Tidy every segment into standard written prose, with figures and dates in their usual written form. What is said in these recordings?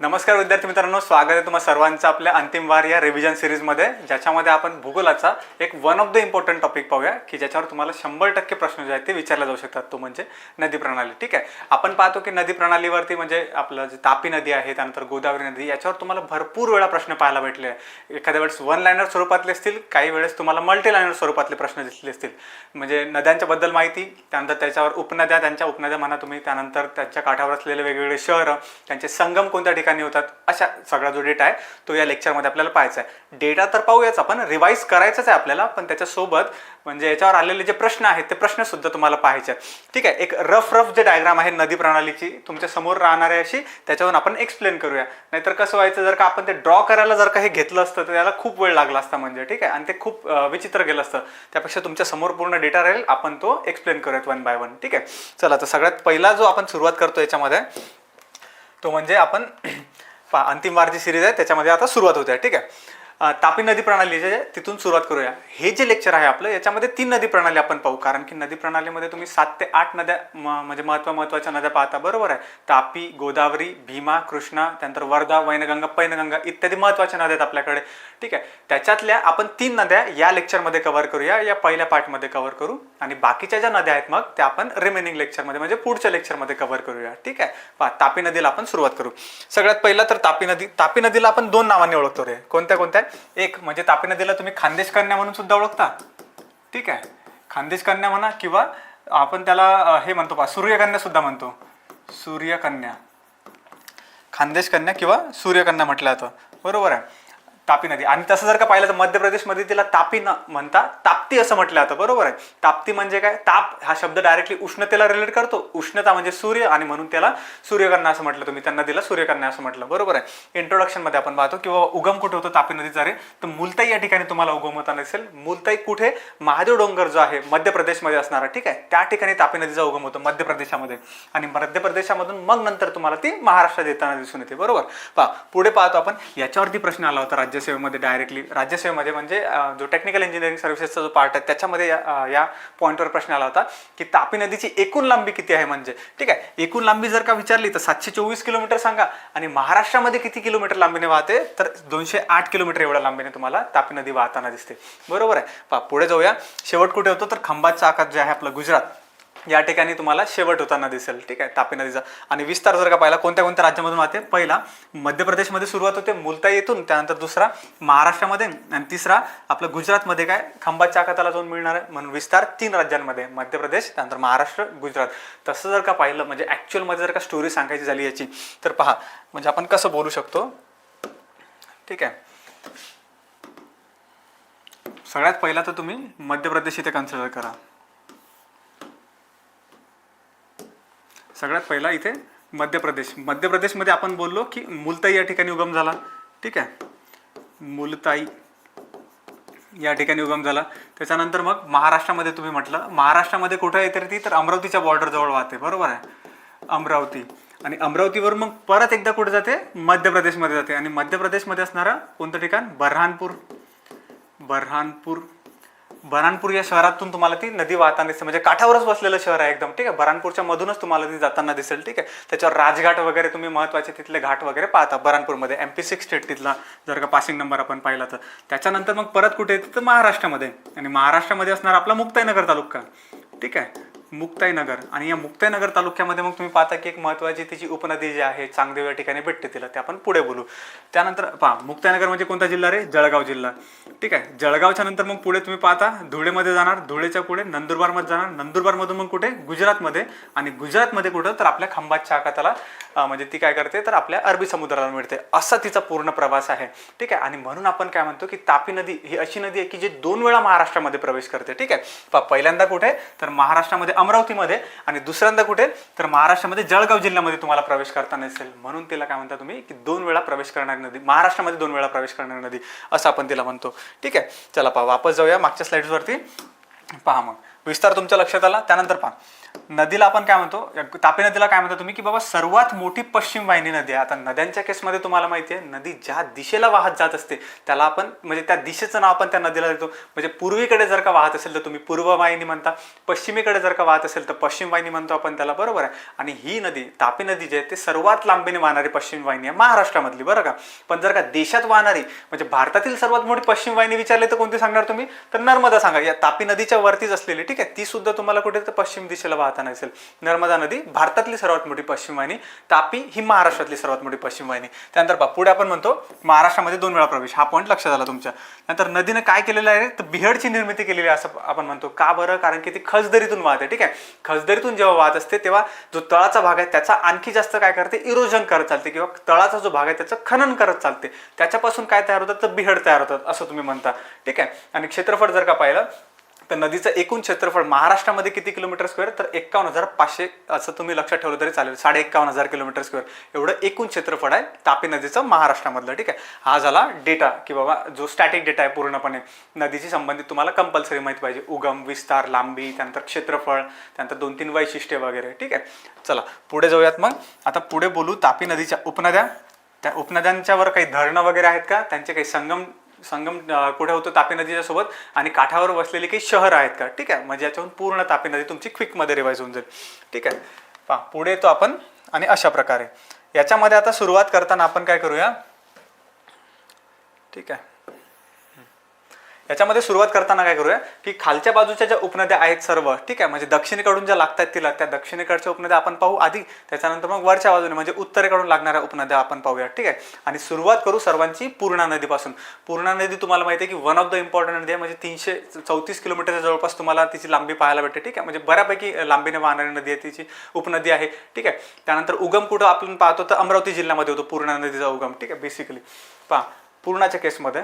नमस्कार विद्यार्थी मित्रांनो, स्वागत आहे तुम्हा सर्वांचं आपल्या अंतिम वार या रिव्हिजन सिरीजमध्ये, ज्याच्यामध्ये आपण भूगोलाचा एक one of the important topic पाहूया की ज्याच्यावर तुम्हाला 100% प्रश्न जे आहेत ते विचारले जाऊ शकतात. तो म्हणजे नदी प्रणाली. ठीक आहे, आपण पाहतो की नदी प्रणालीवरती म्हणजे आपलं जे तापी नदी आहे, त्यानंतर गोदावरी नदी, याच्यावर तुम्हाला भरपूर वेळा प्रश्न पाहायला भेटले. एखाद्या वेळेस वन लायनर स्वरूपातले असतील, काही वेळेस तुम्हाला मल्टी लायनर स्वरूपातले प्रश्न दिसले असतील. म्हणजे नद्यांच्याबद्दल माहिती, त्यानंतर त्याच्यावर उपनद्या, त्यांच्या उपनद्या म्हणा तुम्ही, त्यानंतर त्यांच्या काठावर असलेले वेगवेगळे शहरं, त्यांचे संगम कोणत्या ठिकाणी होतात, अशा सगळा जो डेटा आहे तो या लेक्चरमध्ये आपल्याला पाहायचा आहे. डेटा तर पाहूयाच, आपण रिवाईज करायचंच आहे आपल्याला, पण त्याच्यासोबत म्हणजे याच्यावर आलेले जे प्रश्न आहेत ते प्रश्न सुद्धा तुम्हाला पाहायचे आहेत. ठीक आहे, एक रफ जे डायग्राम आहे नदी प्रणालीची तुमच्या समोर राहणार आहे अशी, त्याच्यावरून आपण एक्सप्लेन करूया. नाहीतर कसं व्हायचं, जर का आपण ते ड्रॉ करायला जर का हे घेतलं असतं तर त्याला खूप वेळ लागला असता म्हणजे. ठीक आहे, आणि ते खूप विचित्र गेलं असतं. त्यापेक्षा तुमच्या समोर पूर्ण डेटा राहील, आपण तो एक्सप्लेन करूयात वन बाय वन. ठीक आहे, चला तर सगळ्यात पहिला जो आपण सुरुवात करतो याच्यामध्ये तो म्हणजे आपण अंतिम वार जी सिरीज आहे त्याच्यामध्ये आता सुरुवात होते. ठीक आहे, तापी नदी प्रणाली तिथून सुरुवात करूया. हे जे लेक्चर आहे आपलं, याच्यामध्ये 3 नदी प्रणाली आपण पाहू, कारण की नदी प्रणालीमध्ये तुम्ही 7 ते 8 नद्या म्हणजे महत्त्वाच्या नद्या पाहता. बरोबर आहे, तापी, गोदावरी, भीमा, कृष्णा, त्यानंतर वर्धा, वैनगंगा, पैनगंगा इत्यादी महत्त्वाच्या नद्या आहेत आपल्याकडे. ठीक आहे, त्याच्यातल्या आपण 3 नद्या या लेक्चरमध्ये कव्हर करूया, या पहिल्या पार्टमध्ये कव्हर करू, आणि बाकीच्या ज्या नद्या आहेत मग त्या आपण रिमेनिंग लेक्चरमध्ये म्हणजे पुढच्या लेक्चरमध्ये कव्हर करूया. ठीक आहे, तापी नदीला आपण सुरुवात करू. सगळ्यात पहिला तर तापी नदी. तापी नदीला आपण 2 नावांनी ओळखतो रे. कोणत्या? एक म्हणजे तापी नदीला तुम्ही खानदेश कन्या म्हणून सुद्धा ओळखता. ठीक आहे, खानदेश कन्या म्हणा, किंवा आपण त्याला हे म्हणतो सूर्यकन्या सुद्धा म्हणतो. सूर्यकन्या, खानदेश कन्या किंवा सूर्यकन्या म्हटलं जातं. बरोबर आहे, तापी नदी. आणि तसं जर का पाहिलं तर मध्य प्रदेशमध्ये तिला तापी न म्हणता ताप्ती असं म्हटलं जातं. बरोबर आहे, ताप्ती म्हणजे काय, ताप हा शब्द डायरेक्टली उष्णतेला रिलेट करतो. उष्णता म्हणजे सूर्य, आणि म्हणून त्याला सूर्यकन्या असं म्हटलं. तुम्ही त्या नदीला सूर्यकन्या असं म्हटलं. बरोबर आहे, इंट्रोडक्शन मध्ये आपण पाहतो किंवा उगम कुठे होतो तापी नदीचा रे, तर मुलताई या ठिकाणी तुम्हाला उगम होताना दिसेल. मुलताई कुठे, महादेव डोंगर जो आहे मध्य प्रदेशमध्ये असणारा. ठीक आहे, त्या ठिकाणी तापी नदीचा उगम होतो मध्य प्रदेशामध्ये, आणि मध्य प्रदेशामधून मग नंतर तुम्हाला ती महाराष्ट्रात येताना दिसून येते. बरोबर, पुढे पाहतो आपण. याच्यावरती प्रश्न आला होता राज्यसेवेमध्ये डायरेक्टली. राज्यसेवेमध्ये म्हणजे जो टेक्निकल इंजिनिअरिंग सर्व्हिसेसचा जो पार्ट आहे त्याच्यामध्ये या पॉईंटवर प्रश्न आला होता की तापी नदीची एकूण लांबी किती आहे म्हणजे. ठीक आहे, एकूण लांबी जर का विचारली तर 724 किलोमीटर सांगा, आणि महाराष्ट्रामध्ये किती किलोमीटर लांबीने वाहते तर 208 किलोमीटर एवढ्या लांबीने तुम्हाला तापी नदी वाहताना दिसते. बरोबर आहे, पुढे जाऊया. शेवट कुठे होतो तर खंभातचा आखात जे आहे आपलं गुजरात, या ठिकाणी तुम्हाला शेवट होताना दिसेल. ठीक आहे, तापी नदीचा. आणि विस्तार जर का पाहिला कोणत्या कोणत्या राज्यामधून वाहते, पहिला मध्य प्रदेशमध्ये सुरुवात होते मुलताई येथून, त्यानंतर दुसरा महाराष्ट्रामध्ये, आणि तिसरा आपलं गुजरातमध्ये काय खंभातच्या आखाताला जाऊन मिळणार आहे. म्हणून विस्तार 3 राज्यांमध्ये, मध्य प्रदेश, त्यानंतर महाराष्ट्र, गुजरात. तसं जर का पाहिलं म्हणजे ॲक्च्युअलमध्ये जर का स्टोरी सांगायची झाली याची, तर पहा म्हणजे आपण कसं बोलू शकतो. ठीक आहे, सगळ्यात पहिला तर तुम्ही मध्य प्रदेश इथे कन्सिडर करा. सगळ्यात पहिला इथे मध्य प्रदेशमध्ये आपण बोललो की मुलताई या ठिकाणी उगम झाला. ठीक आहे, मुलताई या ठिकाणी उगम झाला. त्याच्यानंतर मग महाराष्ट्रामध्ये तुम्ही म्हटलं, महाराष्ट्रामध्ये कुठे येते ती तर अमरावतीच्या बॉर्डर जवळ वाहते. बरोबर आहे, अमरावती. आणि अमरावतीवर मग परत एकदा कुठे जाते, मध्य प्रदेशमध्ये जाते, आणि मध्य प्रदेशमध्ये असणारा कोणतं ठिकाण, बऱ्हाणपूर या शहरातून तुम्हाला ती नदी वाहताना दिसते. म्हणजे काठावरच बसलेलं शहर आहे एकदम. ठीक आहे, बऱ्हाणपूरच्या मधूनच तुम्हाला ती जाताना दिसेल. ठीक आहे, त्याच्यावर राजघाट वगैरे तुम्ही महत्वाचे तिथले घाट वगैरे पाहता बऱ्हाणपूरमध्ये. MP6 स्टेट तिथला जर का पासिंग नंबर आपण पाहिला तर. त्याच्यानंतर मग परत कुठे येते तर महाराष्ट्रामध्ये, आणि महाराष्ट्रामध्ये असणार आपला मुक्ताईनगर तालुका. ठीक आहे, मुक्ताईनगर. आणि या मुक्ताईनगर तालुक्यामध्ये मग तुम्ही पाहता की एक महत्वाची तिची उपनदी जी आहे चांगदेव या ठिकाणी भेटते तिला, ते आपण पुढे बोलू. त्यानंतर पहा, मुक्ताईनगर म्हणजे कोणता जिल्हा रे, जळगाव जिल्हा. ठीक आहे, जळगावच्या नंतर मग पुढे तुम्ही पाहता धुळेमध्ये जाणार, धुळेच्या पुढे नंदुरबारमध्ये जाणार, नंदुरबारमधून मग कुठे गुजरातमध्ये, आणि गुजरातमध्ये कुठं तर आपल्या खंभातच्या आखाताला म्हणजे ती काय करते तर आपल्या अरबी समुद्राला मिळते. असा तिचा पूर्ण प्रवास आहे. ठीक आहे, आणि म्हणून आपण काय म्हणतो की तापी नदी ही अशी नदी आहे की जी 2 वेळा महाराष्ट्रामध्ये प्रवेश करते. ठीक आहे, पहिल्यांदा कुठे तर महाराष्ट्रामध्ये अमरावतीमध्ये, आणि दुसऱ्यांदा कुठे तर महाराष्ट्रामध्ये जळगाव जिल्ह्यामध्ये तुम्हाला प्रवेश करताना दिसेल. म्हणून तिला काय म्हणता तुम्ही की 2 वेळा प्रवेश करणारी नदी, महाराष्ट्रामध्ये 2 वेळा प्रवेश करणारी नदी असं आपण तिला म्हणतो. ठीक आहे, चला वापस जाऊया मागच्या स्लाइड्सवरती. पहा मग विस्तार तुमच्या लक्षात आला. त्यानंतर पहा नदीला आपण काय म्हणतो, तापी नदीला काय म्हणतो तुम्ही, की बाबा सर्वात मोठी पश्चिम वाहिनी नदी आहे. आता नद्यांच्या केसमध्ये तुम्हाला माहिती आहे, नदी ज्या दिशेला वाहत जात असते त्याला आपण म्हणजे त्या दिशेचं नाव आपण त्या नदीला देतो. म्हणजे पूर्वेकडे जर का वाहत असेल तर तुम्ही पूर्व वाहिनी म्हणता, पश्चिमेकडे जर का वाहत असेल तर पश्चिम वाहिनी म्हणतो आपण त्याला, बरोबर आहे. आणि ही नदी तापी नदी जी आहे ते सर्वात लांबीने वाहणारी पश्चिम वाहिनी आहे महाराष्ट्रामधली, बरं का. पण जर का देशात वाहणारी म्हणजे भारतातील सर्वात मोठी पश्चिम वाहिनी विचारली तर कोणती सांगणार तुम्ही, तर नर्मदा सांगा. या तापी नदीच्या वरतीच असलेली, ठीक आहे, ती सुद्धा तुम्हाला कुठे तर पश्चिम दिशेला वाहताना असेल. नर्मदा नदी भारतातली सर्वात मोठी पश्चिम वाहिनी, तापी ही महाराष्ट्रातली सर्वात मोठी पश्चिम वाहिनी. त्यानंतर पुढे आपण म्हणतो महाराष्ट्रामध्ये 2 वेळा प्रवेश, हा पॉईंट लक्षात आला तुमच्या. नंतर नदीने काय केलेलं आहे तर बिहडची निर्मिती केलेली आहे असं आपण म्हणतो. का बरं, कारण की ती खचदरीतून वाहते, ठीक आहे. खचदरीतून जेव्हा वाहत असते तेव्हा जो तळाचा भाग आहे त्याचा आणखी जास्त काय करते, इरोजन करत चालते, किंवा तळाचा जो भाग आहे त्याचं खनन करत चालते. त्याच्यापासून काय तयार होतं तर बिहड तयार होतात असं तुम्ही म्हणता, ठीक आहे. आणि क्षेत्रफळ जर का पाहिलं तर नदीचं एकूण क्षेत्रफळ महाराष्ट्रामध्ये किती किलोमीटर स्क्वेअर, तर 51,500 असं तुम्ही लक्षात ठेवलं तरी चालेल. 51,500 किलोमीटर स्क्वेअर एवढं एकूण क्षेत्रफळ आहे तापी नदीचं महाराष्ट्रामधलं, ठीक आहे. हा झाला डेटा, की बाबा जो स्टॅटिक डेटा आहे पूर्णपणे नदीशी संबंधित तुम्हाला कंपल्सरी माहिती पाहिजे. उगम, विस्तार, लांबी, त्यानंतर क्षेत्रफळ, त्यानंतर 2-3 वैशिष्ट्ये वगैरे, ठीक आहे. चला पुढे जाऊयात. मग आता पुढे बोलू तापी नदीच्या उपनद्या. त्या उपनद्यांच्यावर काही धरणं वगैरे आहेत का, त्यांचे काही संगम कुठे होतो तापी नदीच्या सोबत, आणि काठावर वसलेली काही शहर आहेत का, ठीक आहे. म्हणजे याच्यावरून पूर्ण तापी नदी तुमची क्विकमध्ये रिवाइज होऊन जाईल, ठीक आहे. पहा पुढे येतो आपण, आणि अशा प्रकारे याच्यामध्ये आता सुरुवात करताना आपण काय करूया, ठीक आहे. याच्यामध्ये सुरुवात करताना काय करूया, की खालच्या बाजूच्या ज्या उपनद्या आहेत सर्व, ठीक आहे, म्हणजे दक्षिणेकडून ज्या लागतात तिला, त्या दक्षिणेकडच्या उपनद्या आपण पाहू आधी. त्याच्यानंतर मग वरच्या बाजूने म्हणजे उत्तरेकडून लागणाऱ्या उपनद्या आपण पाहूया, ठीक आहे. आणि सुरुवात करू सर्वांची पूर्णा नदीपासून. पूर्णा नदी तुम्हाला माहिती आहे की वन ऑफ द इम्पॉर्टंट नदी आहे. म्हणजे 334 किलोमीटरच्या जवळपास तुम्हाला तिची लांबी पाहायला भेटते, ठीक आहे. म्हणजे बऱ्यापैकी लांबीने वाहणारी नदी आहे, तिची उपनदी आहे, ठीक आहे. त्यानंतर उगम कुठं आपण पाहतो तर अमरावती जिल्ह्यामध्ये होतो पूर्णा नदीचा उगम, ठीक आहे. बेसिकली पहा पूर्णाच्या केसमध्ये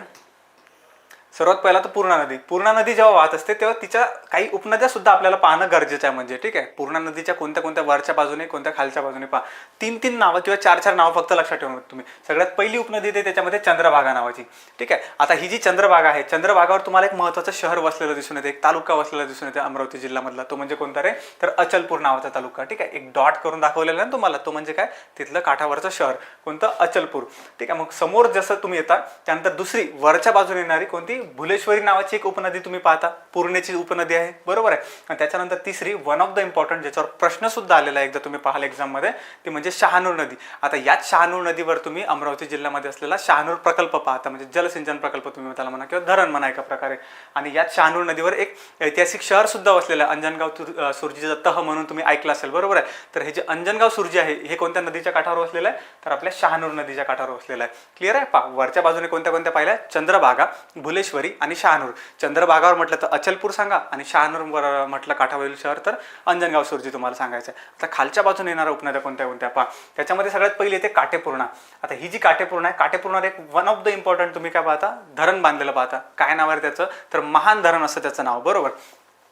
सर्वात पहिला तर पूर्णा नदी जेव्हा वाहत असते तेव्हा तिच्या काही उपनद्या सुद्धा आपल्याला पाहणं गरजेचं आहे, म्हणजे ठीक आहे. पूर्णा नदीच्या कोणत्या कोणत्या वरच्या बाजूने, कोणत्या खालच्या बाजूने पहा. 3 नावं किंवा 4 नावं फक्त लक्षात ठेवून तुम्ही. सगळ्यात पहिली उपनदी येते त्याच्यामध्ये चंद्रभागा नावाची, ठीक आहे. आता ही जी चंद्रभागा आहे, चंद्रभागावर तुम्हाला एक महत्त्वाचं शहर वसलेलं दिसून येते, एक तालुका वसलेला दिसून येते अमरावती जिल्ह्यामधला. तो म्हणजे कोणता रे, तर अचलपूर नावाचा तालुका, ठीक आहे. एक डॉट करून दाखवलेला आहे तुम्हाला, तो म्हणजे काय, तिथलं काठावरचं शहर कोणतं, अचलपूर, ठीक आहे. मग समोर जसं तुम्ही येता त्यानंतर दुसरी वरच्या बाजूने येणारी कोणती, भुलेश्वरी नावाची एक उपनदी तुम्ही पाहता, पूर्णेची उपनदी आहे, बरोबर आहे. आणि त्याच्यानंतर तिसरी वन ऑफ द इम्पॉर्टंट, ज्याच्यावर प्रश्न सुद्धा आलेला आहे एकदा तुम्ही पाहाल एक्झाम मध्ये, ती म्हणजे शहानूर नदी. आता याच शहानूर नदीवर तुम्ही अमरावती जिल्ह्यामध्ये असलेला शहानूर प्रकल्प पाहता, म्हणजे जलसिंचन प्रकल्प तुम्ही त्याला म्हणा किंवा धरण म्हणा एका प्रकारे. आणि याच शहानूर नदीवर एक ऐतिहासिक शहर सुद्धा वसलेलं आहे, अंजनगाव सुरजीचा तह म्हणून तुम्ही ऐकलं असेल, बरोबर आहे. तर हे जे अंजनगाव सुरजी आहे हे कोणत्या नदीच्या काठावर वसलेलं आहे, तर आपल्या शहानूर नदीच्या काठावर वसलेलं आहे. क्लिअर आहे. पहा वरच्या बाजूने कोणत्या कोणत्या पाहिल्या, चंद्रभागा, भुलेश्वरी आणि शहानूर. चंद्रभागावर म्हटलं तर अचलपूर सांगा, आणि शहानूर म्हटलं काठावरील शहर तर अंजनगाव सुरजी तुम्हाला सांगायचं आहे. आता खालच्या बाजूने येणाऱ्या उपनद्या कोणत्या कोणत्या पहा. त्याच्यामध्ये सगळ्यात पहिली येते काटेपूर्णा. आता ही जी काटेपूर्णा आहे, काटेपूर्णा एक वन ऑफ द इम्पॉर्टंट तुम्ही काय पाहता, धरण बांधलेलं पाहता. काय नाव आहे त्याचं, तर महान धरण असं त्याचं नाव, बरोबर.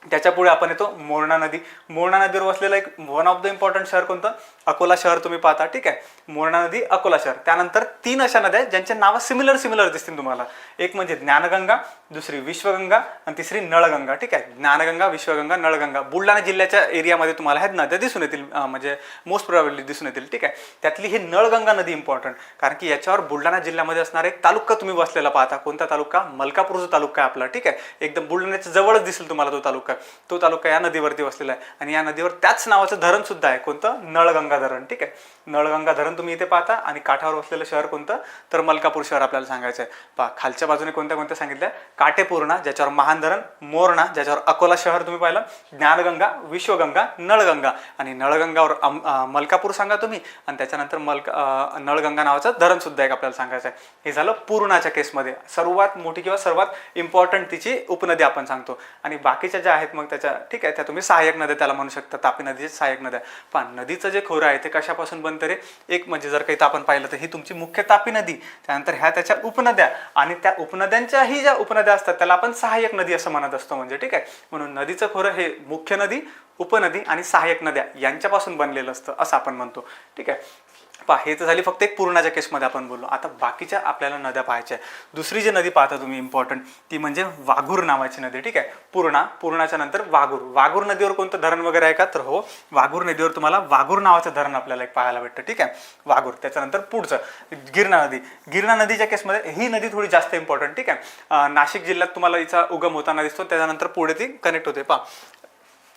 त्याच्या पुढे आपण येतो मोरणा नदी. मोरणा नदीवर वसलेलं एक वन ऑफ द इम्पॉर्टंट शहर कोणतं, अकोला शहर तुम्ही पाहता, ठीक आहे. मोरणा नदी, अकोला शहर. त्यानंतर 3 अशा नद्या आहेत ज्यांचे नावं सिमिलर दिसतील तुम्हाला. एक म्हणजे ज्ञानगंगा, दुसरी विश्वगंगा, आणि तिसरी नळगंगा, ठीक आहे. ज्ञानगंगा, विश्वगंगा, नळगंगा बुलढाणा जिल्ह्याच्या एरियामध्ये तुम्हाला ह्या नद्या दिसून येतील, म्हणजे मोस्ट प्रोबॅबली दिसून येतील, ठीक आहे. त्यातली ही नळगंगा नदी इम्पॉर्टंट, कारण की याच्यावर बुलढाणा जिल्ह्यामध्ये असणारा एक तालुका तुम्ही बसलेला पाहता. कोणता तालुका, मलकापूर जो तालुका आहे आपला, ठीक आहे. एकदम बुलढाण्याच्या जवळच दिसेल तुम्हाला तो तालुका. तो तालुका या नदीवरती वसलेला आहे, आणि या नदीवर त्याच नावाचं धरण सुद्धा आहे, कोणतं, नळगंगा धरण, ठीक आहे. नळगंगा धरण तुम्ही इथे पाहता, आणि काठावर वसलेलं शहर कोणतं, तर मलकापूर शहर आपल्याला सांगायचं आहे. पहा खालच्या बाजूने कोणत्या कोणत्या सांगितल्या, काटेपूर्णा ज्याच्यावर महान धरण, मोरणा ज्याच्यावर अकोला शहर तुम्ही पाहिलं, ज्ञानगंगा, विश्वगंगा, नळगंगा. आणि नळगंगावर मलकापूर सांगा तुम्ही, आणि त्याच्यानंतर नळगंगा नावाचं धरण सुद्धा एक आपल्याला सांगायचं आहे. हे झालं पूर्णाच्या केसमध्ये सर्वात मोठी किंवा सर्वात इम्पॉर्टंट तिची उपनदी आपण सांगतो. आणि बाकीच्या ज्या आहेत मग त्याच्या, ठीक आहे, त्या तुम्ही सहाय्यक नद्या त्याला म्हणू शकता, तापी नदीचे सहाय्यक नद्या. पण नदीचं जे खोरं आहे ते कशापासून बनतं रे, एक म्हणजे जर काही आपण पाहिलं तर ही तुमची मुख्य तापी नदी, त्यानंतर ह्या त्याच्या उपनद्या, आणि त्या उपनद्यांच्याही ज्या उपनद्या असतात त्याला आपण सहाय्यक नदी असं म्हणत असतो, म्हणजे ठीक आहे. म्हणून नदीचं खोरं हे मुख्य नदी, उपनदी आणि सहाय्यक नद्या यांच्यापासून बनलेलं असतं असं आपण म्हणतो, ठीक आहे. पहा हे तर झाली फक्त एक पूर्णाच्या केसमध्ये आपण बोललो. आता बाकीच्या आपल्याला नद्या पाहायच्या आहे. दुसरी जी नदी पाहता तुम्ही इम्पॉर्टंट ती म्हणजे वाघूर नावाची नदी. ठीक आहे, पूर्णाच्या नंतर वाघूर नदीवर कोणतं धरण वगैरे आहे का, तर हो वाघूर नदीवर तुम्हाला वाघूर नावाचं धरण आपल्याला एक पाहायला भेटतं. ठीक आहे, वाघूर. त्याच्यानंतर पुढचं गिरणा नदीच्या केसमध्ये ही नदी थोडी जास्त इम्पॉर्टंट. ठीक आहे, नाशिक जिल्ह्यात तुम्हाला हिचा उगम होताना दिसतो, त्याच्यानंतर पुढे ती कनेक्ट होते. पहा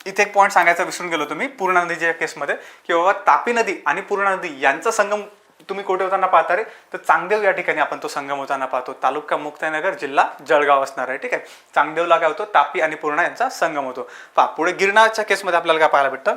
इथे एक पॉईंट सांगायचा विसरून गेलो तुम्ही पूर्णा नदीच्या केसमध्ये की बाबा तापी नदी आणि पूर्णा नदी यांचा संगम तुम्ही कुठे होताना पाहता रे, तर चांगदेव या ठिकाणी आपण तो संगम होताना पाहतो. तालुका मुक्ताईनगर, जिल्हा जळगाव असणार आहे. ठीक आहे, चांगदेवला काय होतो, तापी आणि पूर्णा यांचा संगम होतो. पहा पुढे गिरणाच्या केसमध्ये आपल्याला काय पाहायला भेटतं,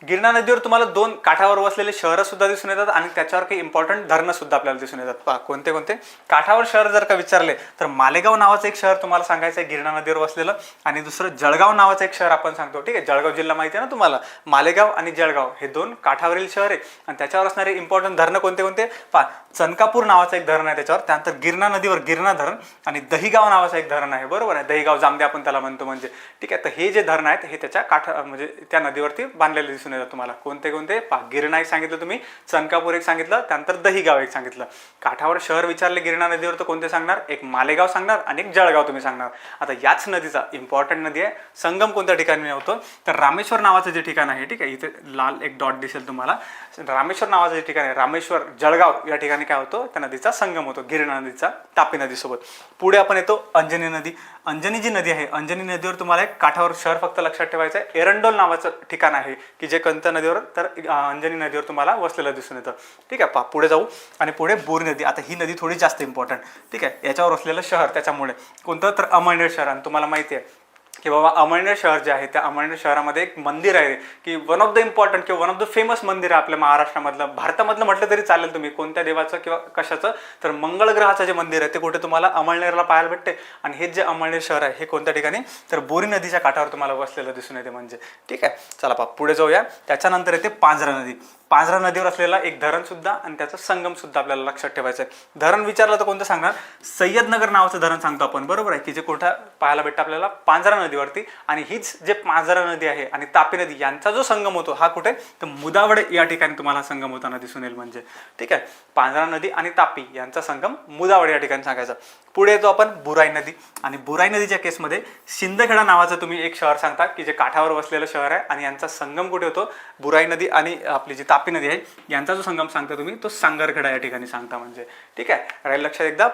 गिरणा नदीवर तुम्हाला 2 काठावर वसलेले शहरं सुद्धा दिसून येतात आणि त्याच्यावर काही इम्पॉर्टंट धरणं सुद्धा आपल्याला दिसून येतात. पहा कोणते काठावर शहर जर का विचारले तर मालेगाव नावाचं एक शहर तुम्हाला सांगायचं आहे गिरणा नदीवर वसलेलं, आणि दुसरं जळगाव नावाचं एक शहर आपण सांगतो. ठीक आहे, जळगाव जिल्हा माहिती आहे ना तुम्हाला. मालेगाव आणि जळगाव हे 2 काठावरील शहर आहे आणि त्याच्यावर असणारे इम्पॉर्टंट धरणं कोणते पहा चनकापूर नावाचं एक धरण आहे त्याच्यावर, त्यानंतर गिरणा नदीवर गिरणा धरण आणि दहिगाव नावाचं एक धरण आहे. बरोबर आहे, दहिगाव जामदे आपण त्याला म्हणतो म्हणजे. ठीक आहे, तर हे जे धरण आहेत हे त्याच्या म्हणजे त्या नदीवरती बांधलेले दिसून येतात तुम्हाला. कोणते पहा गिरणा एक सांगितलं तुम्ही, चनकापूर एक सांगितलं, त्यानंतर दहिगाव एक सांगितलं. काठावर शहर विचारले गिरणा नदीवर तर कोणते सांगणार, एक मालेगाव सांगणार आणि एक जळगाव तुम्ही सांगणार. आता याच नदीचा इम्पॉर्टंट नदी आहे संगम कोणत्या ठिकाणी होतो, तर रामेश्वर नावाचं जे ठिकाण आहे. ठीक आहे, इथे लाल एक डॉट दिसेल तुम्हाला. रामेश्वर नावाचं जे ठिकाण आहे, रामेश्वर जळगाव या ठिकाणी काय होतो, त्या नदीचा संगम होतो गिरणा नदीचा तापी नदीसोबत. पुढे आपण येतो अंजनी नदी. अंजनी जी नदी आहे, अंजनी नदीवर तुम्हाला एक काठावर शहर फक्त लक्षात ठेवायचं आहे, एरंडोल नावाचं ठिकाण आहे की जे कोणत्या नदीवर, तर अंजनी नदीवर तुम्हाला वसलेलं दिसून येतं. ठीक आहे, पुढे जाऊ आणि पुढे बोरी नदी. आता ही नदी थोडी जास्त इम्पॉर्टंट. ठीक आहे, याच्यावर वसलेलं शहर त्याच्यामुळे कोणतं, तर अमळनेर शहर. आणि तुम्हाला माहिती आहे की बाबा अमळनेर शहर जे आहे त्या अमळनेर शहरामध्ये एक मंदिर आहे की वन ऑफ द इम्पॉर्टंट किंवा वन ऑफ द फेमस मंदिर आहे आपल्या महाराष्ट्रामधलं, भारतामधलं म्हटलं तरी चालेल तुम्ही, कोणत्या देवाचं किंवा कशाचं, तर मंगळ ग्रहाचं जे मंदिर आहे ते कुठे तुम्हाला अमळनेरला पाहायला भेटते. आणि हे जे अमळनेर शहर आहे हे कोणत्या ठिकाणी, तर बोरी नदीच्या काठावर तुम्हाला वसलेलं दिसून येते म्हणजे. ठीक आहे, चला पुढे जाऊया. त्याच्यानंतर येते पांझरा नदी. पांझरा नदीवर असलेला एक धरण सुद्धा आणि त्याचा संगम सुद्धा आपल्याला लक्षात ठेवायचं आहे. धरण विचारलं तर कोणतं सांगणार, सय्यदनगर नावाचं धरण सांगतो आपण. बरोबर आहे, की जे कुठं पाहायला भेटतं आपल्याला पांझरा नदीवरती. आणि हीच जे पांझरा नदी आहे आणि तापी नदी यांचा जो संगम होतो हा कुठे, तर मुदावडे या ठिकाणी तुम्हाला संगम होताना दिसून येईल म्हणजे. ठीक आहे, पांझरा नदी आणि तापी यांचा संगम मुदावडे या ठिकाणी सांगायचा. पुढे येतो आपण बुराई नदी. आणि बुराई नदीच्या केसमध्ये शिंदखेडा नावाचं तुम्ही एक शहर सांगता की जे काठावर वसलेलं शहर आहे आणि यांचा संगम कुठे होतो, बुराई नदी आणि आपली जी तापी नदी आहे यांचा जो संगम सांगता तुम्ही तो सांगरखेडा या ठिकाणी सांगता म्हणजे. ठीक आहे, राहील लक्षात. एकदा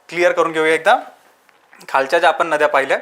क्लिअर करून घेऊया. एकदा खालच्या ज्या आपण नद्या पाहिल्या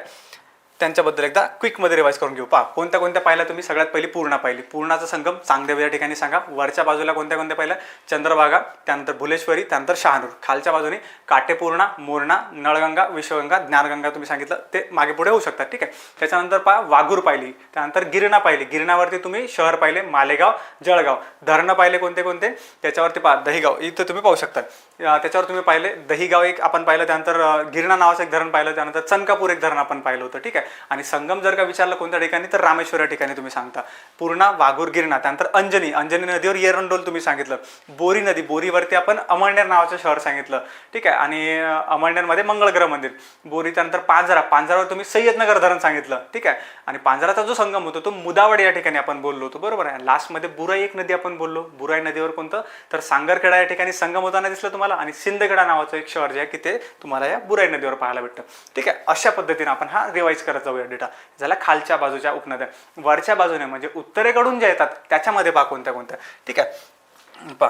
त्यांच्याबद्दल एकदा क्विकमध्ये रिवाइज करून घेऊ. कोणत्या पाहिल्या तुम्ही, सगळ्यात पहिली पूर्णा पाहिली. पूर्णाचा संगम चांगदेव या ठिकाणी सांगा. वरच्या बाजूला कोणत्या पाहिल्या, चंद्रभागा, त्यानंतर भुलेश्वरी, त्यानंतर शहानूर. खालच्या बाजूने काटेपूर्णा, मोरणा, नळगंगा, विश्वगंगा, ज्ञानगंगा तुम्ही सांगितलं, ते मागे पुढे होऊ शकतात. ठीक आहे, त्याच्यानंतर वाघूर पाहिली, त्यानंतर गिरणा पाहिली. गिरणावरती तुम्ही शहर पाहिले मालेगाव, जळगाव. धरणं पाहिले कोणते, त्याच्यावरती दहिगाव इथं तुम्ही पाहू शकता. त्याच्यावर तुम्ही पाहिले दहिगाव एक आपण पाहिलं, त्यानंतर गिरणा नावाचं एक धरण पाहिलं, त्यानंतर चनकापूर एक धरण आपण पाहिलं होतं. ठीक आहे, आणि संगम जर का विचारलं कोणत्या ठिकाणी, तर रामेश्वर या ठिकाणी तुम्ही सांगता. पूर्णा, वाघूर, गिरणा. त्यानंतर अंजनी नदीवर एरंडोल तुम्ही सांगितलं. बोरी नदी, बोरीवरती आपण अमळनेर नावाचं शहर सांगितलं. ठीक आहे, आणि अमळनेरमध्ये मंगळग्रह मंदिर. बोरी, त्यानंतर पांझरावर तुम्ही सय्यदनगर धरण सांगितलं. ठीक आहे, आणि पांझराचा जो संगम होतो तो मुदावडे या ठिकाणी आपण बोललो होतो. बरोबर आहे. लास्टमध्ये बुराई एक नदी आपण बोललो. बुराई नदीवर कोणतं, तर सांगरखेडा या ठिकाणी संगम होताना दिसलं तुम्हाला. आणि सिंदखेडा नावाचं एक शहर जे आहे की ते तुम्हाला या बुराई नदीवर पाहायला भेटतं. ठीक आहे, अशा पद्धतीने आपण हा रिवाइज करत जाऊया डेटा. झाला खालच्या बाजूच्या उपनद्या. वरच्या बाजूने म्हणजे उत्तरेकडून ज्या येतात त्याच्यामध्ये कोणत्या. ठीक आहे,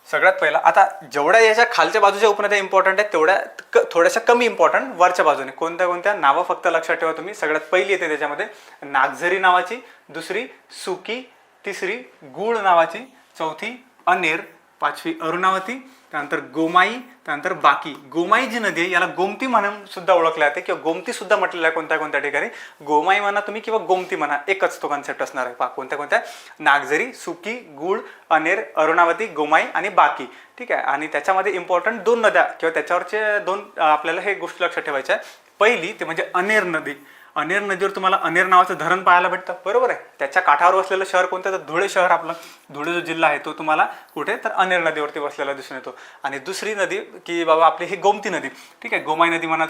सगळ्यात पहिला आता जेवढ्या याच्या खालच्या बाजूच्या उपनद्या इम्पॉर्टंट आहेत तेवढ्या थोड्याशा कमी इम्पॉर्टंट वरच्या बाजूने. कोणत्या नावं फक्त लक्षात ठेवा तुम्ही. सगळ्यात पहिली येते त्याच्यामध्ये नागझरी नावाची, दुसरी सुकी, तिसरी गुळ नावाची, चौथी अनेर, पाचवी अरुणावती, त्यानंतर गोमाई, त्यानंतर बाकी. गोमाई जी नदी आहे याला गोमती म्हणून सुद्धा ओळखले जाते किंवा गोमती सुद्धा म्हटलेलं आहे कोणत्या ठिकाणी. गोमाई म्हणा तुम्ही किंवा गोमती म्हणा, एकच तो कन्सेप्ट असणार आहे. कोणत्या नागझरी, सुकी, गुळ, अनेर, अरुणावती, गोमाई आणि बाकी. ठीक आहे, आणि त्याच्यामध्ये इम्पॉर्टंट 2 नद्या किंवा त्याच्यावरचे 2 आपल्याला हे गोष्टी लक्षात ठेवायच्या आहे. पहिली ते म्हणजे अनेर नदी. अनेर नदीवर तुम्हाला अनेर नावाचं धरण पाहायला भेटतं, बरोबर आहे. त्याच्या काठावर वसलेलं शहर कोणतं, तर धुळे शहर. आपलं धुळे जो जिल्हा आहे तो तुम्हाला कुठे, तर अनेर नदीवरती वसलेला दिसून येतो. आणि दुसरी नदी की बाबा आपली ही गोमती नदी, ठीक आहे, गोमाई नदी म्हणा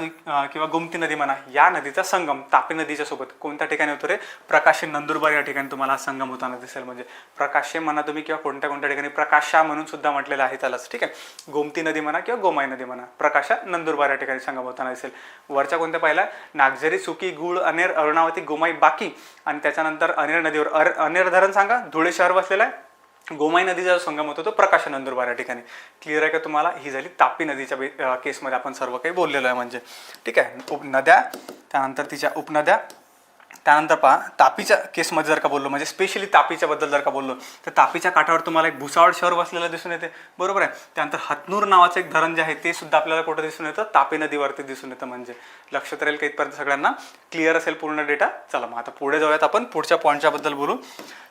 किंवा गोमती नदी म्हणा, या नदीचा संगम तापी नदीच्या सोबत कोणत्या ठिकाणी होतो रे, प्रकाशे नंदुरबार या ठिकाणी तुम्हाला हा संगम होताना दिसेल. म्हणजे प्रकाशे म्हणा तुम्ही किंवा कोणत्या कोणत्या ठिकाणी प्रकाशा म्हणून सुद्धा म्हटलेलं आहे त्यालाच, ठीक आहे. गोमती नदी म्हणा किंवा गोमाई नदी म्हणा, प्रकाशा नंदुरबार या ठिकाणी संगम होताना दिसेल. वरच्या कोणत्या पाहिला, नागझरी, सुकी, गुळ, अनेर, अरुणावती, गोमाई, बाकी. आणि त्याच्यानंतर अनेर नदीवर अनेर धरण सांगा, धुळे शहर वसलेलं आहे. गोमाई नदीचा जो संगम होतो तो प्रकाशा नंदुरबार या ठिकाणी. क्लिअर आहे का तुम्हाला. ही झाली तापी नदीच्या केसमध्ये आपण सर्व काही बोललेलो आहे म्हणजे, ठीक आहे. उपनद्या, त्यानंतर तिच्या उपनद्या, त्यानंतर पहा तापीच्या केसमध्ये जर का बोललो, म्हणजे स्पेशली तापीच्या बद्दल जर का बोललो, तर तापीच्या काठावर तुम्हाला एक भुसावळ शहर वसलेलं दिसून येते, बरोबर आहे. त्यानंतर हतनूर नावाचं एक धरण जे आहे ते सुद्धा आपल्याला कुठं दिसून येतं, तापी नदीवरती दिसून येतं. म्हणजे लक्षात राहील का इथपर्यंत सगळ्यांना क्लिअर असेल पूर्ण डेटा. चला मग आता पुढे जाऊयात, आपण पुढच्या पॉईंटच्या बद्दल बोलू.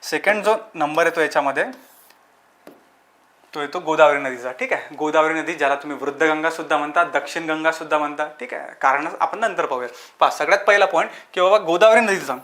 सेकंड जो नंबर येतो याच्यामध्ये तो येतो गोदावरी नदीचा, ठीक आहे. गोदावरी नदी ज्याला तुम्ही वृद्धगंगा सुद्धा म्हणता, दक्षिण गंगा सुद्धा म्हणता, ठीक आहे. कारण आपण नंतर पाहूया. पहा सगळ्यात पहिला पॉईंट की बाबा गोदावरी नदीचा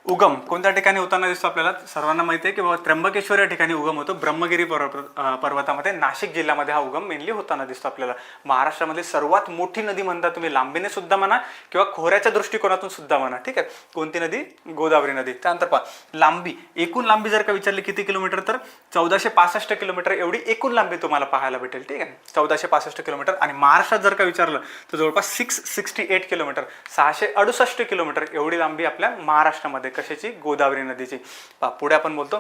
उगम कोणत्या ठिकाणी होताना दिसतो आपल्याला, सर्वांना माहिती आहे की बाबा त्र्यंबकेश्वर या ठिकाणी उगम होतो. ब्रह्मगिरी पर्वतामध्ये नाशिक जिल्ह्यामध्ये हा उगम मेनली होताना दिसतो आपल्याला. महाराष्ट्रामधली सर्वात मोठी नदी म्हणता तुम्ही, लांबीने सुद्धा म्हणा किंवा खोऱ्याच्या दृष्टिकोनातून सुद्धा म्हणा, ठीक आहे. कोणती नदी, गोदावरी नदी. त्यानंतर पहा लांबी, एकूण लांबी जर का विचारली किती किलोमीटर, तर 1465 किलोमीटर एवढी एकूण लांबी तुम्हाला पाहायला भेटेल, ठीक आहे. 1465 किलोमीटर. आणि महाराष्ट्रात जर का विचारलं तर जवळपास 668 किलोमीटर, 668 किलोमीटर एवढी लांबी आपल्या महाराष्ट्रामध्ये, कशाची, गोदावरी नदीची. पुढे आपण बोलतो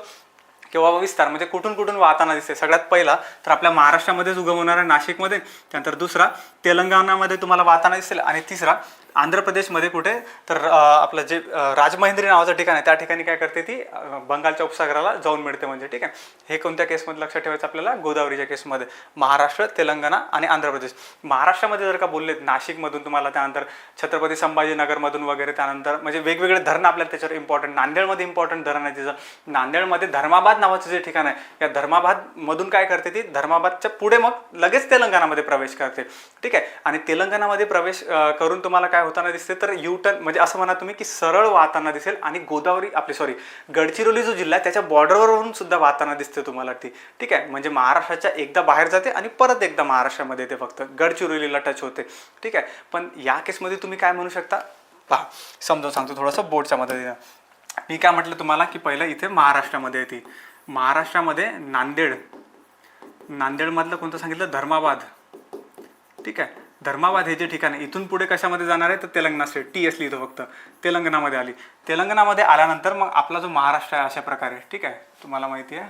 किंवा विस्तार, म्हणजे कुठून कुठून वाहताना दिसते. सगळ्यात पहिला तर आपल्या महाराष्ट्रामध्येच उगम होणार आहे, नाशिकमध्ये. त्यानंतर दुसरा तेलंगणामध्ये तुम्हाला वाहताना दिसेल. आणि तिसरा आंध्र प्रदेशमध्ये कुठे, तर आपलं जे राजमहेंद्री नावाचं ठिकाण आहे त्या ठिकाणी काय करते ती, बंगालच्या उपसागराला जाऊन मिळते म्हणजे, ठीक आहे. हे कोणत्या केसमध्ये लक्षात ठेवायचं आपल्याला, गोदावरीच्या केसमध्ये. महाराष्ट्र, तेलंगणा आणि आंध्र प्रदेश. महाराष्ट्रामध्ये जर का बोलले, नाशिकमधून तुम्हाला, त्यानंतर छत्रपती संभाजीनगरमधून वगैरे, त्यानंतर म्हणजे वेगवेगळे धरण आपल्याला त्याच्यावर इम्पॉर्टंट. नांदेडमध्ये इम्पॉर्टंट धरण आहे तिचं. नांदेडमध्ये धर्माबाद नावाचं जे ठिकाण आहे, या धर्माबादमधून काय करते ती, धर्माबादच्या पुढे मग लगेच तेलंगणामध्ये प्रवेश करते, ठीक आहे. आणि तेलंगणामध्ये प्रवेश करून तुम्हाला काय होताना दिसते, तर युटर्न म्हणजे असं म्हणा तुम्ही की सरळ वाहताना दिसेल. आणि गोदावरी गडचिरोली जो जिल्हा आहे त्याच्या बॉर्डरवरून सुद्धा वाहताना दिसते तुम्हाला ती, ठीक आहे. म्हणजे महाराष्ट्राच्या एकदा बाहेर जाते आणि परत एकदा महाराष्ट्रामध्ये येते, फक्त गडचिरोलीला टच होते, ठीक आहे. पण या केसमध्ये तुम्ही काय म्हणू शकता, पहा समजावून सांगतो थोडंसं बोर्डच्या मदतीने. मी काय म्हटलं तुम्हाला की पहिलं इथे महाराष्ट्रामध्ये येते. महाराष्ट्रामध्ये नांदेडमधलं कोणतं सांगितलं, धर्माबाद, ठीक आहे. धर्माबाद हे जे ठिकाण आहे, इथून पुढे कशामध्ये जाणार आहे, तर तेलंगणा स्टेट, टी एस लिहितो फक्त, तेलंगणामध्ये आली. तेलंगणामध्ये आल्यानंतर मग आपला जो महाराष्ट्र आहे अशा प्रकारे, ठीक आहे, तुम्हाला माहिती आहे.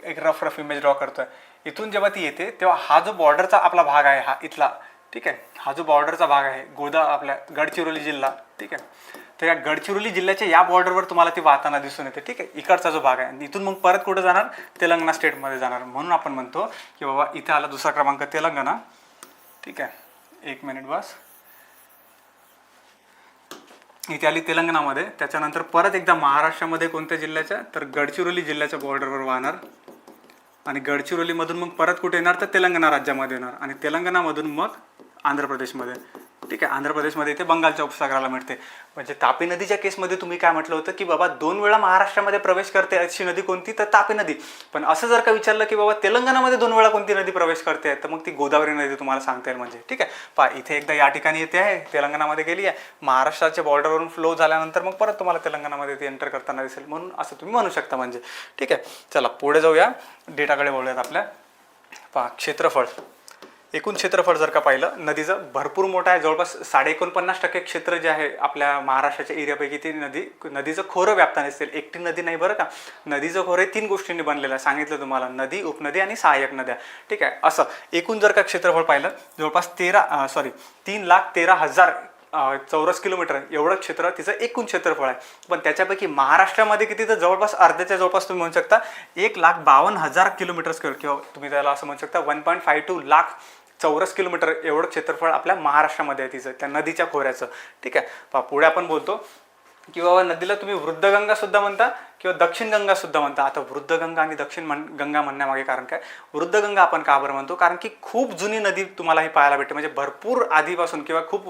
एक रफ इमेज ड्रॉ करतोय. इथून जेव्हा ती येते तेव्हा हा जो बॉर्डरचा आपला भाग आहे, हा इथला, ठीक आहे, हा जो बॉर्डरचा भाग आहे आपल्या गडचिरोली जिल्हा, ठीक आहे. तर या गडचिरोली जिल्ह्याच्या या बॉर्डरवर तुम्हाला ती वाहताना दिसून येते, ठीक आहे. इकडचा जो भाग आहे, इथून मग परत कुठं जाणार, तेलंगणा स्टेटमध्ये जाणार. म्हणून आपण म्हणतो की बाबा इथे आला दुसरा क्रमांक तेलंगणा, ठीक आहे. एक मिनिट बस. इथे आली तेलंगणामध्ये. त्याच्यानंतर परत एकदा महाराष्ट्रामध्ये कोणत्या जिल्ह्याच्या, तर गडचिरोली जिल्ह्याच्या बॉर्डरवर वाहणार. आणि गडचिरोलीमधून मग परत कुठे येणार, तर तेलंगणा राज्यामध्ये येणार. आणि तेलंगणामधून मग आंध्र प्रदेशमध्ये, ठीक आहे. आंध्र प्रदेशमध्ये इथे बंगालच्या उपसागराला मिळते. म्हणजे तापी नदीच्या केसमध्ये तुम्ही काय म्हटलं होतं की बाबा 2 वेळा महाराष्ट्रामध्ये प्रवेश करते अशी नदी कोणती, तर तापी नदी. पण असं जर का विचारलं की बाबा तेलंगणामध्ये 2 वेळा कोणती नदी प्रवेश करते, तर मग ती गोदावरी नदी तुम्हाला सांगता येईल म्हणजे, ठीक आहे. पहा इथे एकदा या ठिकाणी येते आहे, तेलंगणामध्ये गेली आहे, महाराष्ट्राच्या बॉर्डरवरून फ्लो झाल्यानंतर मग परत तुम्हाला तेलंगणामध्ये ती एंटर करताना दिसेल. म्हणून असं तुम्ही म्हणू शकता म्हणजे, ठीक आहे. चला पुढे जाऊया, डेटाकडे बोलूयात आपल्या. पहा क्षेत्रफळ, एकूण क्षेत्रफळ जर का पाहिलं नदीचं भरपूर मोठं आहे. जवळपास 49.5% क्षेत्र जे आहे आपल्या महाराष्ट्राच्या एरियापैकी ती नदीचं खोरं व्यापताना दिसेल. एकटी नदी नाही बरं का, नदीचं खोरं 3 गोष्टींनी बनलेलं आहे, सांगितलं तुम्हाला, नदी, उपनदी आणि सहाय्यक नद्या, ठीक आहे. असं एकूण जर का क्षेत्रफळ पाहिलं जवळपास 3,13,000 चौरस किलोमीटर एवढं क्षेत्र तिचं एकूण क्षेत्रफळ आहे. पण त्याच्यापैकी महाराष्ट्रामध्ये किती, तर जवळपास अर्ध्याच्या जवळपास तुम्ही म्हणू शकता 1,52,000 किलोमीटर स्क्वेअर, किंवा तुम्ही त्याला असं म्हणू शकता 1.52 लाख चौरस किलोमीटर एवढं क्षेत्रफळ आपल्या महाराष्ट्रामध्ये आहे तिचं, त्या नदीच्या खोऱ्याचं, ठीक आहे. पुढे आपण बोलतो किंवा नदीला तुम्ही वृद्धगंगा सुद्धा म्हणता किंवा दक्षिण गंगा सुद्धा म्हणता. आता वृद्धगंगा आणि दक्षिण गंगा म्हणण्यामागे कारण काय, वृद्धगंगा आपण का बरं म्हणतो, कारण की खूप जुनी नदी तुम्हाला ही पाहायला भेटते. म्हणजे भरपूर आधीपासून किंवा खूप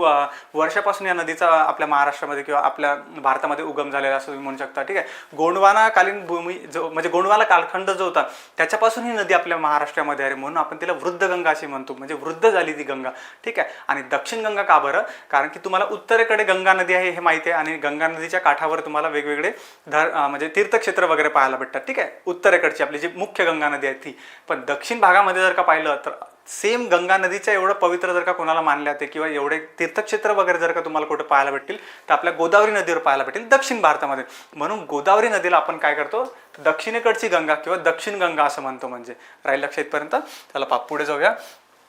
वर्षापासून या नदीचा आपल्या महाराष्ट्रामध्ये किंवा आपल्या भारतामध्ये उगम झालेला असं तुम्ही म्हणू शकता. ठीक आहे, गोंडवानाकालीन भूमी जो म्हणजे गोंडवाना कालखंड जो होता त्याच्यापासून ही नदी आपल्या महाराष्ट्रामध्ये आहे, म्हणून आपण तिला वृद्धगंगा अशी म्हणतो. म्हणजे वृद्ध झाली ती गंगा. ठीक आहे, आणि दक्षिण गंगा का बरं, कारण की तुम्हाला उत्तरेकडे गंगा नदी आहे हे माहिती आहे, आणि गंगा नदीच्या काठावर तुम्हाला वेगवेगळे म्हणजे तीर्थक्षेत्र वगैरे पाहायला भेटतात. ठीक आहे, उत्तरेकडची आपली जी मुख्य गंगा नदी आहे ती. पण दक्षिण भागामध्ये जर का पाहिलं तर सेम गंगा नदीच्या एवढं पवित्र जर का कोणाला मानले जाते किंवा एवढे तीर्थक्षेत्र वगैरे जर का तुम्हाला कुठे पाहायला भेटतील तर आपल्या गोदावरी नदीवर पाहायला भेटेल दक्षिण भारतामध्ये. म्हणून गोदावरी नदीला आपण काय करतो, दक्षिणेकडची गंगा किंवा दक्षिण गंगा असं म्हणतो. म्हणजे राहील लक्ष इथपर्यंत. चला पुढे जाऊया.